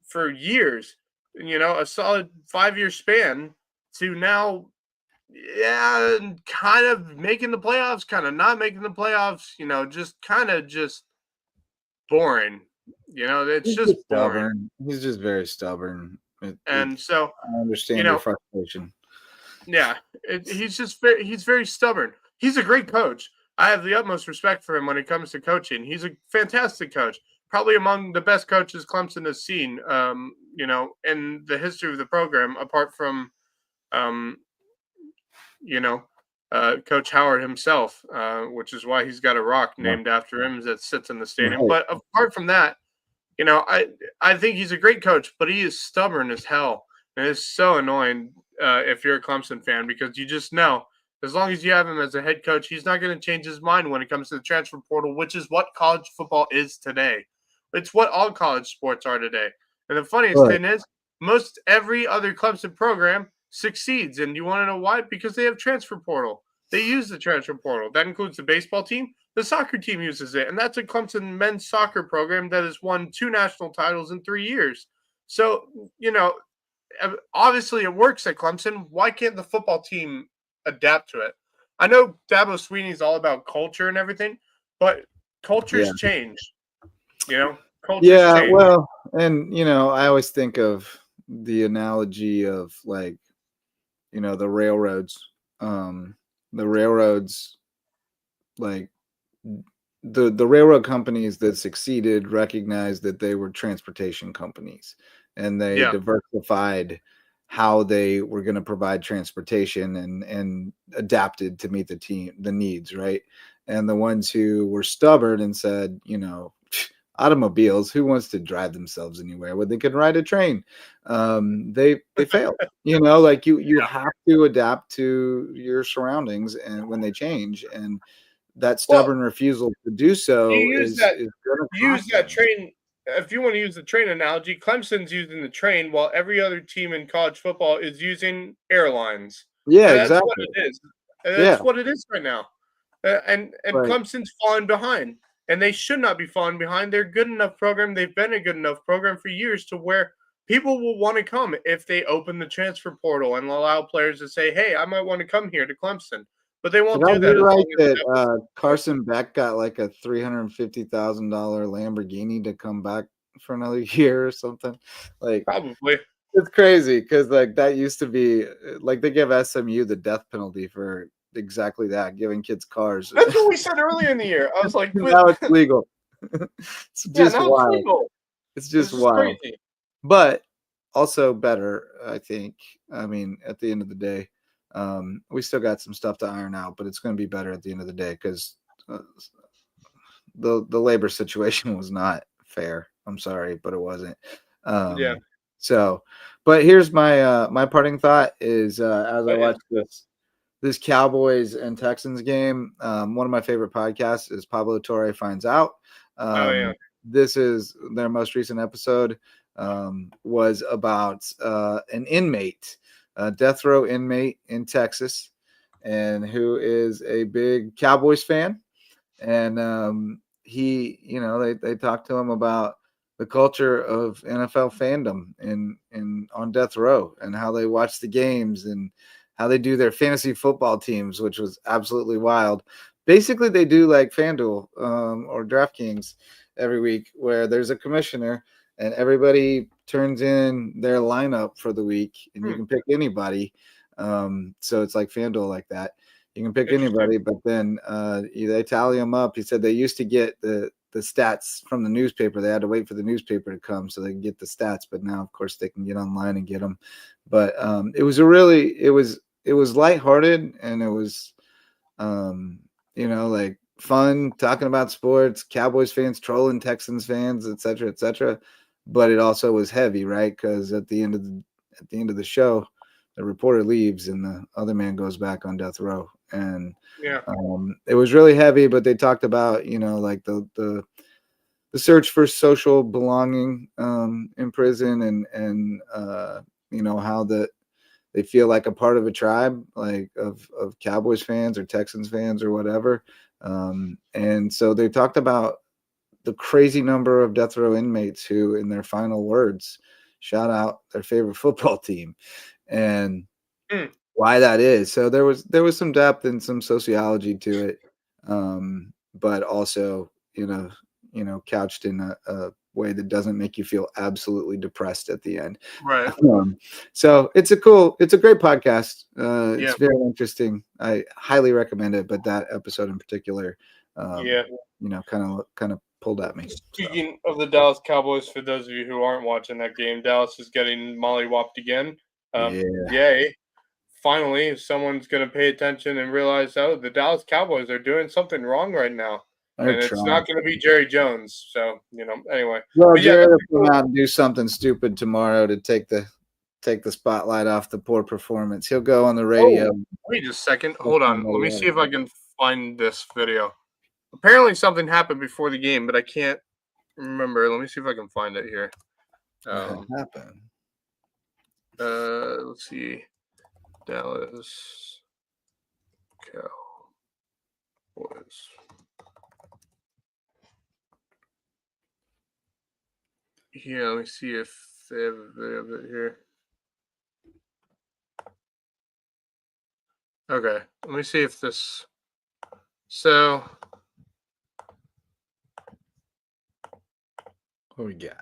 for years, you know, a solid 5-year span, to now, yeah, kind of making the playoffs, kind of not making the playoffs, you know, just kind of just boring. You know, it's He's just boring. stubborn. He's just very stubborn. And so I understand your frustration. Yeah, he's very stubborn. He's a great coach. I have the utmost respect for him when it comes to coaching. He's a fantastic coach, probably among the best coaches Clemson has seen. You know, in the history of the program, apart from, um, you know, Coach Howard himself, which is why he's got a rock named after him that sits in the stadium. Right. But apart from that, you know, I think he's a great coach, but he is stubborn as hell, and it's so annoying if you're a Clemson fan, because you just know as long as you have him as a head coach, he's not going to change his mind when it comes to the transfer portal, which is what college football is today. It's what all college sports are today. And the funniest thing is, most every other Clemson program succeeds, and you want to know why? Because they have transfer portal. They use the transfer portal. That includes the baseball team. The soccer team uses it, and that's a Clemson men's soccer program that has won 2 national titles in 3 years. So, you know, obviously it works at Clemson. Why can't the football team adapt to it? I know Dabo Swinney's all about culture and everything, but cultures change. You know, cultures change. Well, and you know, I always think of the analogy of, like, you know, the railroads. The railroads, like, the railroad companies that succeeded recognized that they were transportation companies, and they diversified how they were going to provide transportation and adapted to meet the needs, right? And the ones who were stubborn and said, you know, automobiles, who wants to drive themselves anywhere when they can ride a train? They failed. You know, like you have to adapt to your surroundings and when they change, and that stubborn refusal to do so is use that train. If you want to use the train analogy, Clemson's using the train while every other team in college football is using airlines. Yeah, and exactly. That's what it is. That's what it is right now. And Clemson's falling behind, and they should not be falling behind. They're a good enough program. They've been a good enough program for years to where people will want to come if they open the transfer portal and allow players to say, "Hey, I might want to come here to Clemson." But they won't do that. You're right that Carson Beck got like a $350,000 Lamborghini to come back for another year or something. Like, probably. It's crazy because, like, that used to be, like, they give SMU the death penalty for exactly that, giving kids cars. That's what we said earlier in the year. I was like, now it's legal. It's just wild. It's legal. It's just wild. Crazy. But also better, I think. I mean, at the end of the day, we still got some stuff to iron out, but it's going to be better at the end of the day because the labor situation was not fair. I'm sorry, but it wasn't. So, but here's my my parting thought is as I watch this Cowboys and Texans game, one of my favorite podcasts is Pablo Torre Finds Out. This is their most recent episode, was about an inmate, a death row inmate in Texas, and who is a big Cowboys fan. And he, you know, they talked to him about the culture of NFL fandom in on death row and how they watch the games and how they do their fantasy football teams, which was absolutely wild. Basically, they do like FanDuel or DraftKings every week, where there's a commissioner and everybody turns in their lineup for the week, and you can pick anybody. So it's like FanDuel like that. You can pick anybody, but then they tally them up. He said they used to get the stats from the newspaper. They had to wait for the newspaper to come so they can get the stats. But now, of course, they can get online and get them. But it was it was lighthearted, and it was, you know, like fun talking about sports, Cowboys fans trolling Texans fans, et cetera, et cetera. But it also was heavy, right? Because at the end of the show, the reporter leaves and the other man goes back on death row. And it was really heavy, but they talked about, you know, like the search for social belonging in prison, and how they feel like a part of a tribe, like of Cowboys fans or Texans fans or whatever. And so they talked about the crazy number of death row inmates who, in their final words, shout out their favorite football team and why that is. So there was some depth and some sociology to it, but also, couched in a way that doesn't make you feel absolutely depressed at the end. Right. So it's a great podcast. It's very interesting. I highly recommend it, but that episode in particular, kind of pulled at me. Speaking of the Dallas Cowboys, for those of you who aren't watching that game, Dallas is getting mollywopped again. Yay. Finally, someone's going to pay attention and realize, the Dallas Cowboys are doing something wrong right now. And it's not going to be Jerry Jones. So, anyway. Well, Jerry will come out and do something stupid tomorrow to take the spotlight off the poor performance. He'll go on the radio. Wait a second. Hold on. Let me see if I can find this video. Apparently something happened before the game, but I can't remember. Let me see if I can find it here. What happened? Let's see. Dallas Cowboys. Yeah, let me see if they have a video of it here. Okay, let me see if this. So, what we got?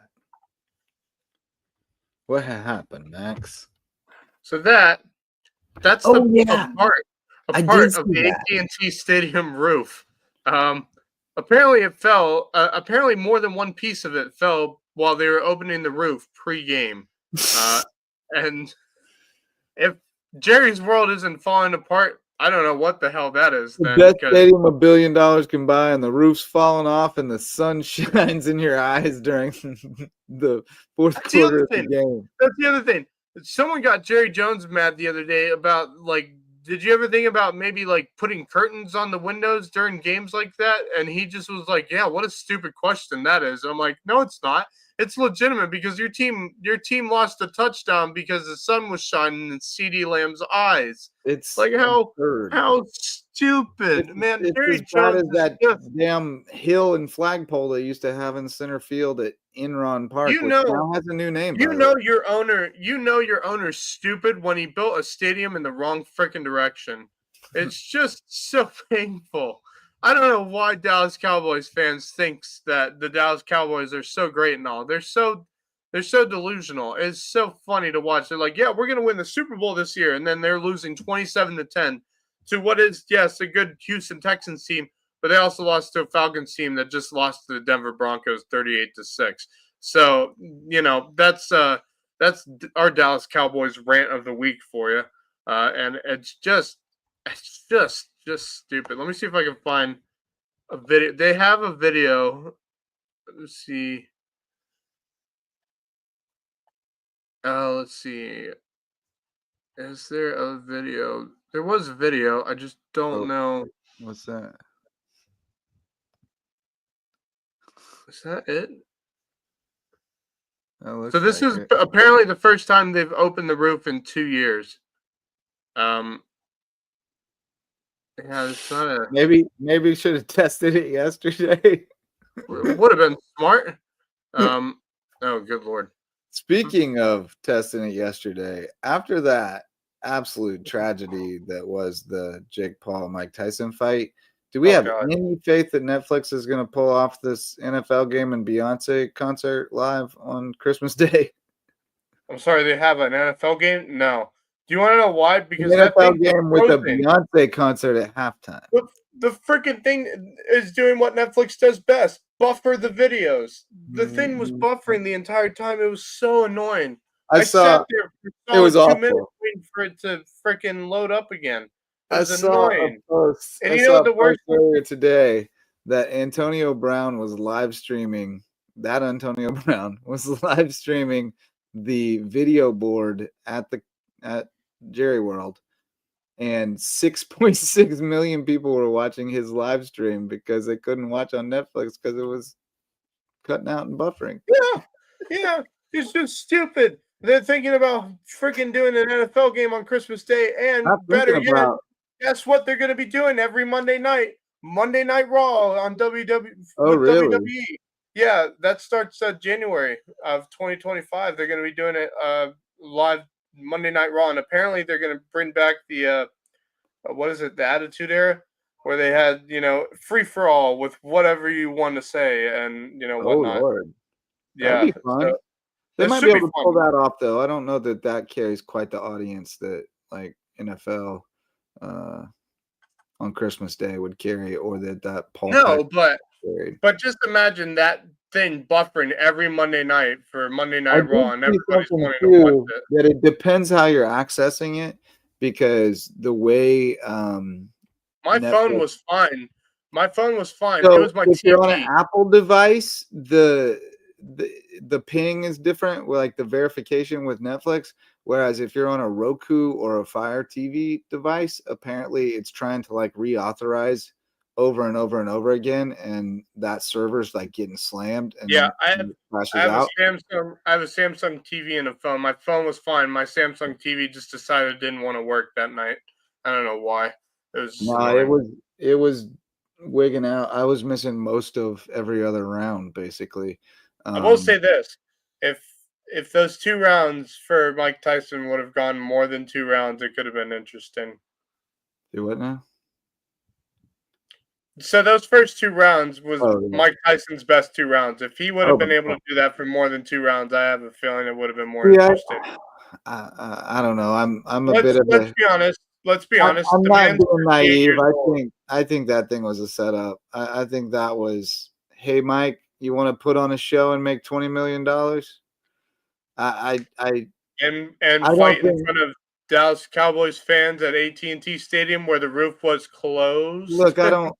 What happened, Max? So that's a part of the AT&T Stadium roof. Apparently it fell. Apparently more than one piece of it fell while they were opening the roof pre-game. And if Jerry's world isn't falling apart, I don't know what the hell that is. The best stadium $1 billion can buy, and the roof's falling off, and the sun shines in your eyes during the fourth quarter of the game. That's the other thing. Someone got Jerry Jones mad the other day about, did you ever think about maybe putting curtains on the windows during games like that? And he just was like, yeah, what a stupid question that is. I'm like, no, it's not. It's legitimate because your team lost a touchdown because the sun was shining in CeeDee Lamb's eyes. It's how stupid, man. It's Jerry as bad Jones as that damn hill and flagpole they used to have in center field at Enron Park, which now has a new name. Your owner's stupid when he built a stadium in the wrong freaking direction. It's just so painful. I don't know why Dallas Cowboys fans thinks that the Dallas Cowboys are so great and all. They're so delusional. It's so funny to watch. They're like, yeah, we're going to win the Super Bowl this year. And then they're losing 27-10 to what is, yes, a good Houston Texans team, but they also lost to a Falcons team that just lost to the Denver Broncos 38-6. So, that's our Dallas Cowboys rant of the week for you. And it's just stupid. Let me see if I can find a video. They have a video. Let's see. Let's see. Is there a video? There was a video. I just don't know. What's that? Is that it? So this is apparently the first time they've opened the roof in 2 years. Yeah, it's not a. Maybe we should have tested it yesterday. Would have been smart. Oh, good Lord. Speaking of testing it yesterday, after that absolute tragedy that was the Jake Paul Mike Tyson fight, do we have any faith that Netflix is going to pull off this NFL game and Beyonce concert live on Christmas Day? I'm sorry, they have an NFL game? No. Do you want to know why? Because an NFL game with a Beyonce concert at halftime. The freaking thing is doing what Netflix does best: buffer the videos. The thing was buffering the entire time. It was so annoying. I sat there for it was 2 minutes waiting for it to freaking load up again. It was annoying. And you know the worst earlier today that Antonio Brown was live streaming. That Antonio Brown was live streaming the video board at Jerry World, and 6.6 million people were watching his live stream because they couldn't watch on Netflix because it was cutting out and buffering. Yeah, it's just stupid. They're thinking about freaking doing an NFL game on Christmas Day, and Not better thinking yet, about. guess what they're going to be doing every Monday night? Monday Night Raw on Oh, with really? WWE. Yeah, that starts January of 2025. They're going to be doing it live Monday Night Raw, and apparently they're going to bring back the what is it, the Attitude Era, where they had free for all with whatever you want to say and Oh, whatnot. Lord. That'd Yeah, be fun. so They this might be should be able to fun. pull that off, though. I don't know that carries quite the audience that NFL on Christmas Day would carry, or that Paul No, Peck carried. but just imagine that thing buffering every Monday night for Monday I Night Raw, did and see everybody's something wanting to watch too it. that it depends how you're accessing it, because the way My phone Netflix. was fine. My phone was fine. It So was my if you're on an TV. Apple device, the ping is different, like the verification with Netflix. Whereas if you're on a Roku or a Fire TV device, apparently it's trying to reauthorize over and over and over again, and that server's getting slammed Yeah, and I crashes out. have a Samsung TV and a phone. My phone was fine. My Samsung TV just decided it didn't want to work that night. I don't know why. It was just No, annoying. it was wigging out. I was missing most of every other round, basically. I will say this: if those 2 rounds for Mike Tyson would have gone more than 2 rounds, it could have been interesting. Do what now? So those first 2 rounds was Oh, yeah. Mike Tyson's best 2 rounds. If he would have Oh, been my able God. to do that for more than 2 rounds, I have a feeling it would have been more Yeah, interesting. I don't know. I'm a bit of Let's a. be honest. Let's be honest. I'm The not man's being 38 naive. years old. I think that thing was a setup. I think that was, hey Mike, you want to put on a show and make $20 million? I And don't fight in think. front of Dallas Cowboys fans at AT&T Stadium where the roof was closed. Look, I don't.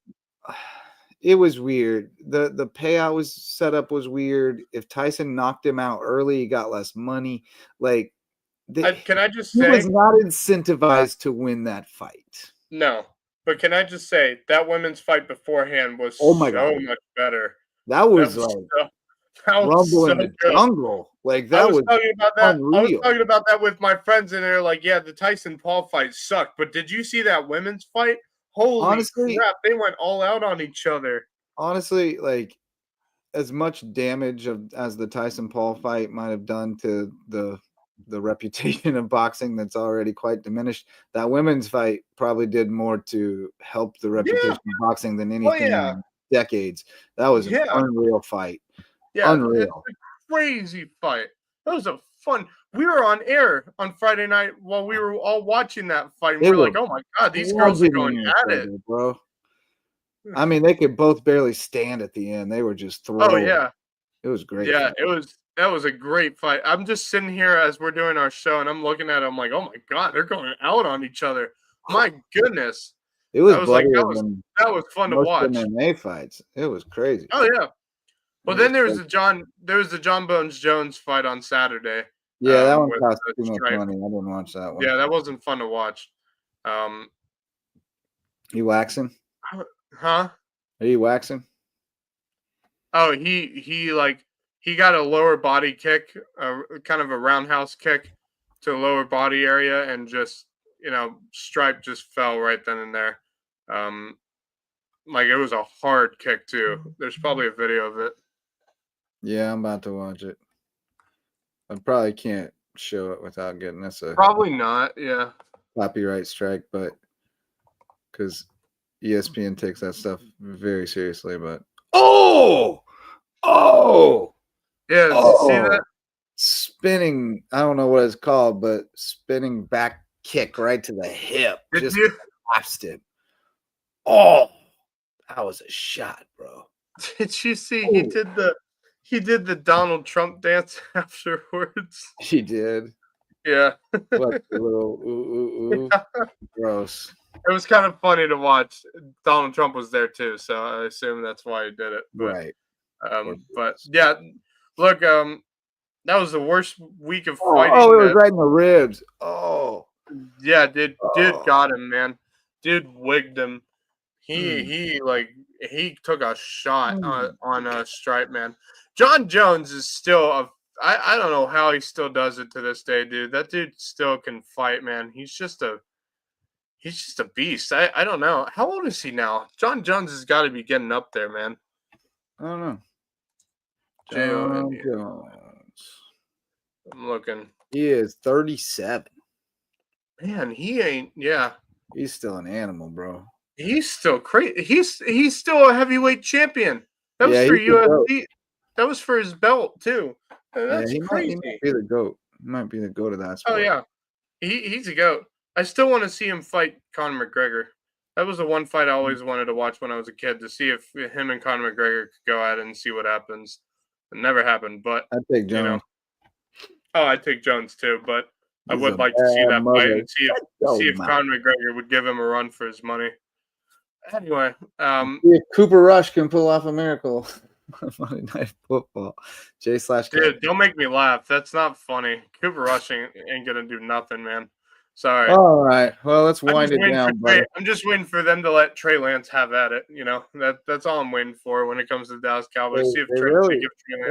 It was weird. The payout was set up was weird. If Tyson knocked him out early, he got less money. Can I just He was say not incentivized to win that fight. no? But can I just say that women's fight beforehand was Oh my God. so much better. That That was was like that was Rumble so in the good. Jungle. I That was was talking about that. I was unreal. talking about that with my friends, and they're like, "Yeah, the Tyson Paul fight sucked." But did you see that women's fight? Holy Honestly, crap! They went all out on each other. honestly, as much damage as the Tyson Paul fight might have done to the reputation of boxing that's already quite diminished, that women's fight probably did more to help the Yeah. reputation of boxing than Oh anything yeah. in decades. That was an Yeah. unreal fight. Yeah. It's Unreal. a crazy fight. That was a fun. We were on air on Friday night while we were all watching that fight, and They we were were like, "Oh my god, these girls are going bludgeoning each at it." other, bro. I mean, they could both barely stand at the end. They were just Oh throwing. yeah. It was great Yeah, fight. that was a great fight. I'm just sitting here as we're doing our show, and I'm looking at it. I'm like, oh my god, they're going out on each other. My goodness, It was I was like, bloodier than that was fun to most watch. MMA fights. It was crazy. Oh yeah. It Well, then was crazy. there was the John Bones Jones fight on Saturday. Yeah, that one With cost the too much stripe. money. I didn't watch that one. Yeah, that wasn't fun to watch. Um, You waxing? huh? Are you waxing? Oh, he got a lower body kick, kind of a roundhouse kick to the lower body area, and just Stripe just fell right then and there. Like it was a hard kick too. There's probably a video of it. Yeah, I'm about to watch it. I probably can't show it without getting us a Probably not. Yeah. copyright strike, but because ESPN takes that stuff very seriously. But oh, Yeah. Did you see that? spinning. I don't know what it's called, but spinning back kick right to the hip. Did Just you? collapsed him. Oh, that was a shot, bro. Did you see Oh. he did the Donald Trump dance afterwards? He did. Yeah. What the little ooh. Gross. It was kind of funny to watch. Donald Trump was there too, so I assume that's why he did it. Right. But yeah, look, that was the worst week of Oh, fighting. it was right in the ribs. Oh. Yeah, dude Oh. got him, man. Dude wigged him. Mm. He took a shot Mm. on a Stripe, man. John Jones is still a I don't know how he still does it to this day, dude. That dude still can fight, man. He's just a beast. I don't know. How old is he now? John Jones has got to be getting up there, man. I don't know. John Jones. I'm looking. He is 37. Man, he ain't. Yeah, He's still an animal, bro. he's still crazy. He's still a heavyweight champion. That was for he's the GOAT. UFC. That was for his belt too. That's he crazy. might be the GOAT. He might be the GOAT of that sport. Oh yeah, he's a goat. I still want to see him fight Conor McGregor. That was the one fight I always wanted to watch when I was a kid, to see if him and Conor McGregor could go at it and see what happens. It never happened, but I'd take Jones. I'd take Jones too, but I He's would a like to see bad that fight mother. and see if Conor McGregor would give him a run for his money. Anyway, if Cooper Rush can pull off a miracle on Monday Night Football. Dude, don't make me laugh. That's not funny. Cooper Rush ain't gonna do nothing, man. Sorry. All right. Well, let's wind it down, buddy. I'm just waiting for them to let Trey Lance have at it. That's all I'm waiting for when it comes to the Dallas Cowboys. See if they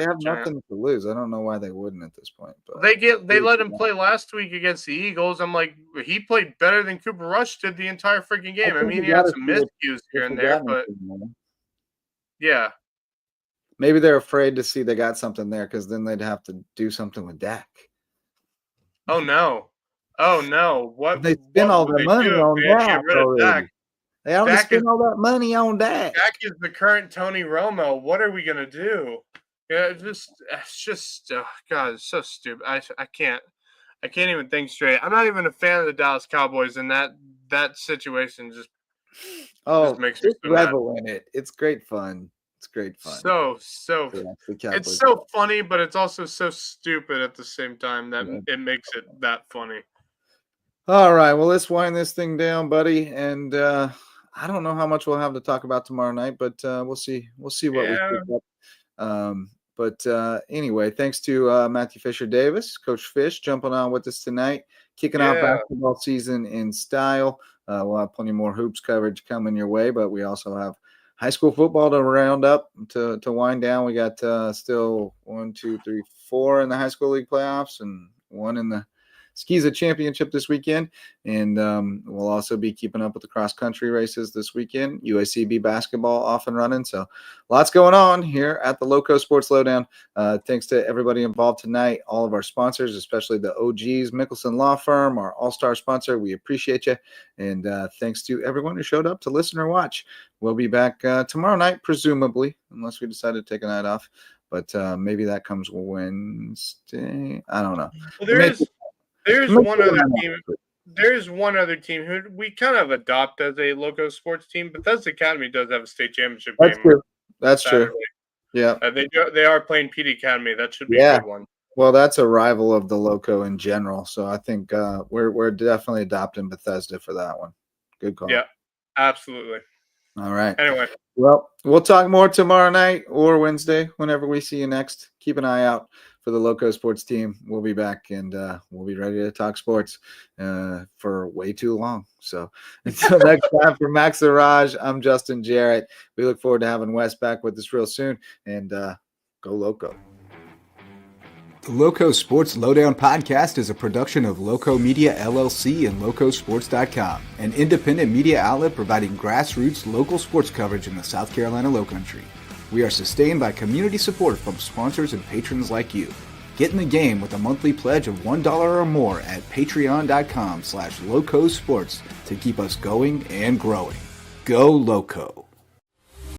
have nothing to lose. I don't know why they wouldn't at this point. But they let him play last week against the Eagles. I'm like, he played better than Cooper Rush did the entire freaking game. I mean, he had some miscues here and there, but yeah. Maybe they're afraid to see they got something there, because then they'd have to do something with Dak. Oh no. What they spend all their money on Dak already. They already spent all that money on Dak. Dak is the current Tony Romo. What are we gonna do? Yeah, it's just oh God, it's so stupid. I can't even think straight. I'm not even a fan of the Dallas Cowboys, and that situation just makes me so revel in it. It's great fun. It's great fun. It's so funny, but it's also so stupid at the same time that it makes it that funny. All right, well, let's wind this thing down, buddy. And I don't know how much we'll have to talk about tomorrow night, but we'll see. We'll see what we pick up. But anyway, thanks to Matthew Fisher Davis, Coach Fish, jumping on with us tonight, kicking off basketball season in style. We'll have plenty more hoops coverage coming your way, but we also have high school football to round up, to wind down. We got still 1, 2, 3, 4 in the high school league playoffs and 1 in the Skiza Championship this weekend. And we'll also be keeping up with the cross-country races this weekend. UACB basketball off and running. So lots going on here at the LowcoSports Lowdown. Thanks to everybody involved tonight, all of our sponsors, especially the OGs, Mickelson Law Firm, our all-star sponsor. We appreciate you. And thanks to everyone who showed up to listen or watch. We'll be back tomorrow night, presumably, unless we decide to take a night off. But maybe that comes Wednesday. I don't know. Well, there's one other team who we kind of adopt as a LowcoSports team. Bethesda Academy does have a state championship game. That's true. Yeah. They are playing PD Academy. That should be a good one. Well, that's a rival of the Loco in general. So I think we're definitely adopting Bethesda for that one. Good call. Yeah, absolutely. All right. Anyway. Well, we'll talk more tomorrow night or Wednesday, whenever we see you next. Keep an eye out for the LowcoSports team. We'll be back, and we'll be ready to talk sports for way too long. So until next time, for Max and Raj, I'm Justin Jarrett. We look forward to having Wes back with us real soon, and go Loco. The LowcoSports Lowdown podcast is a production of Lowco Media LLC and LowcoSports.com, an independent media outlet providing grassroots local sports coverage in the South Carolina Lowcountry. We are sustained by community support from sponsors and patrons like you. Get in the game with a monthly pledge of $1 or more at patreon.com/LowcoSports to keep us going and growing. Go Loco!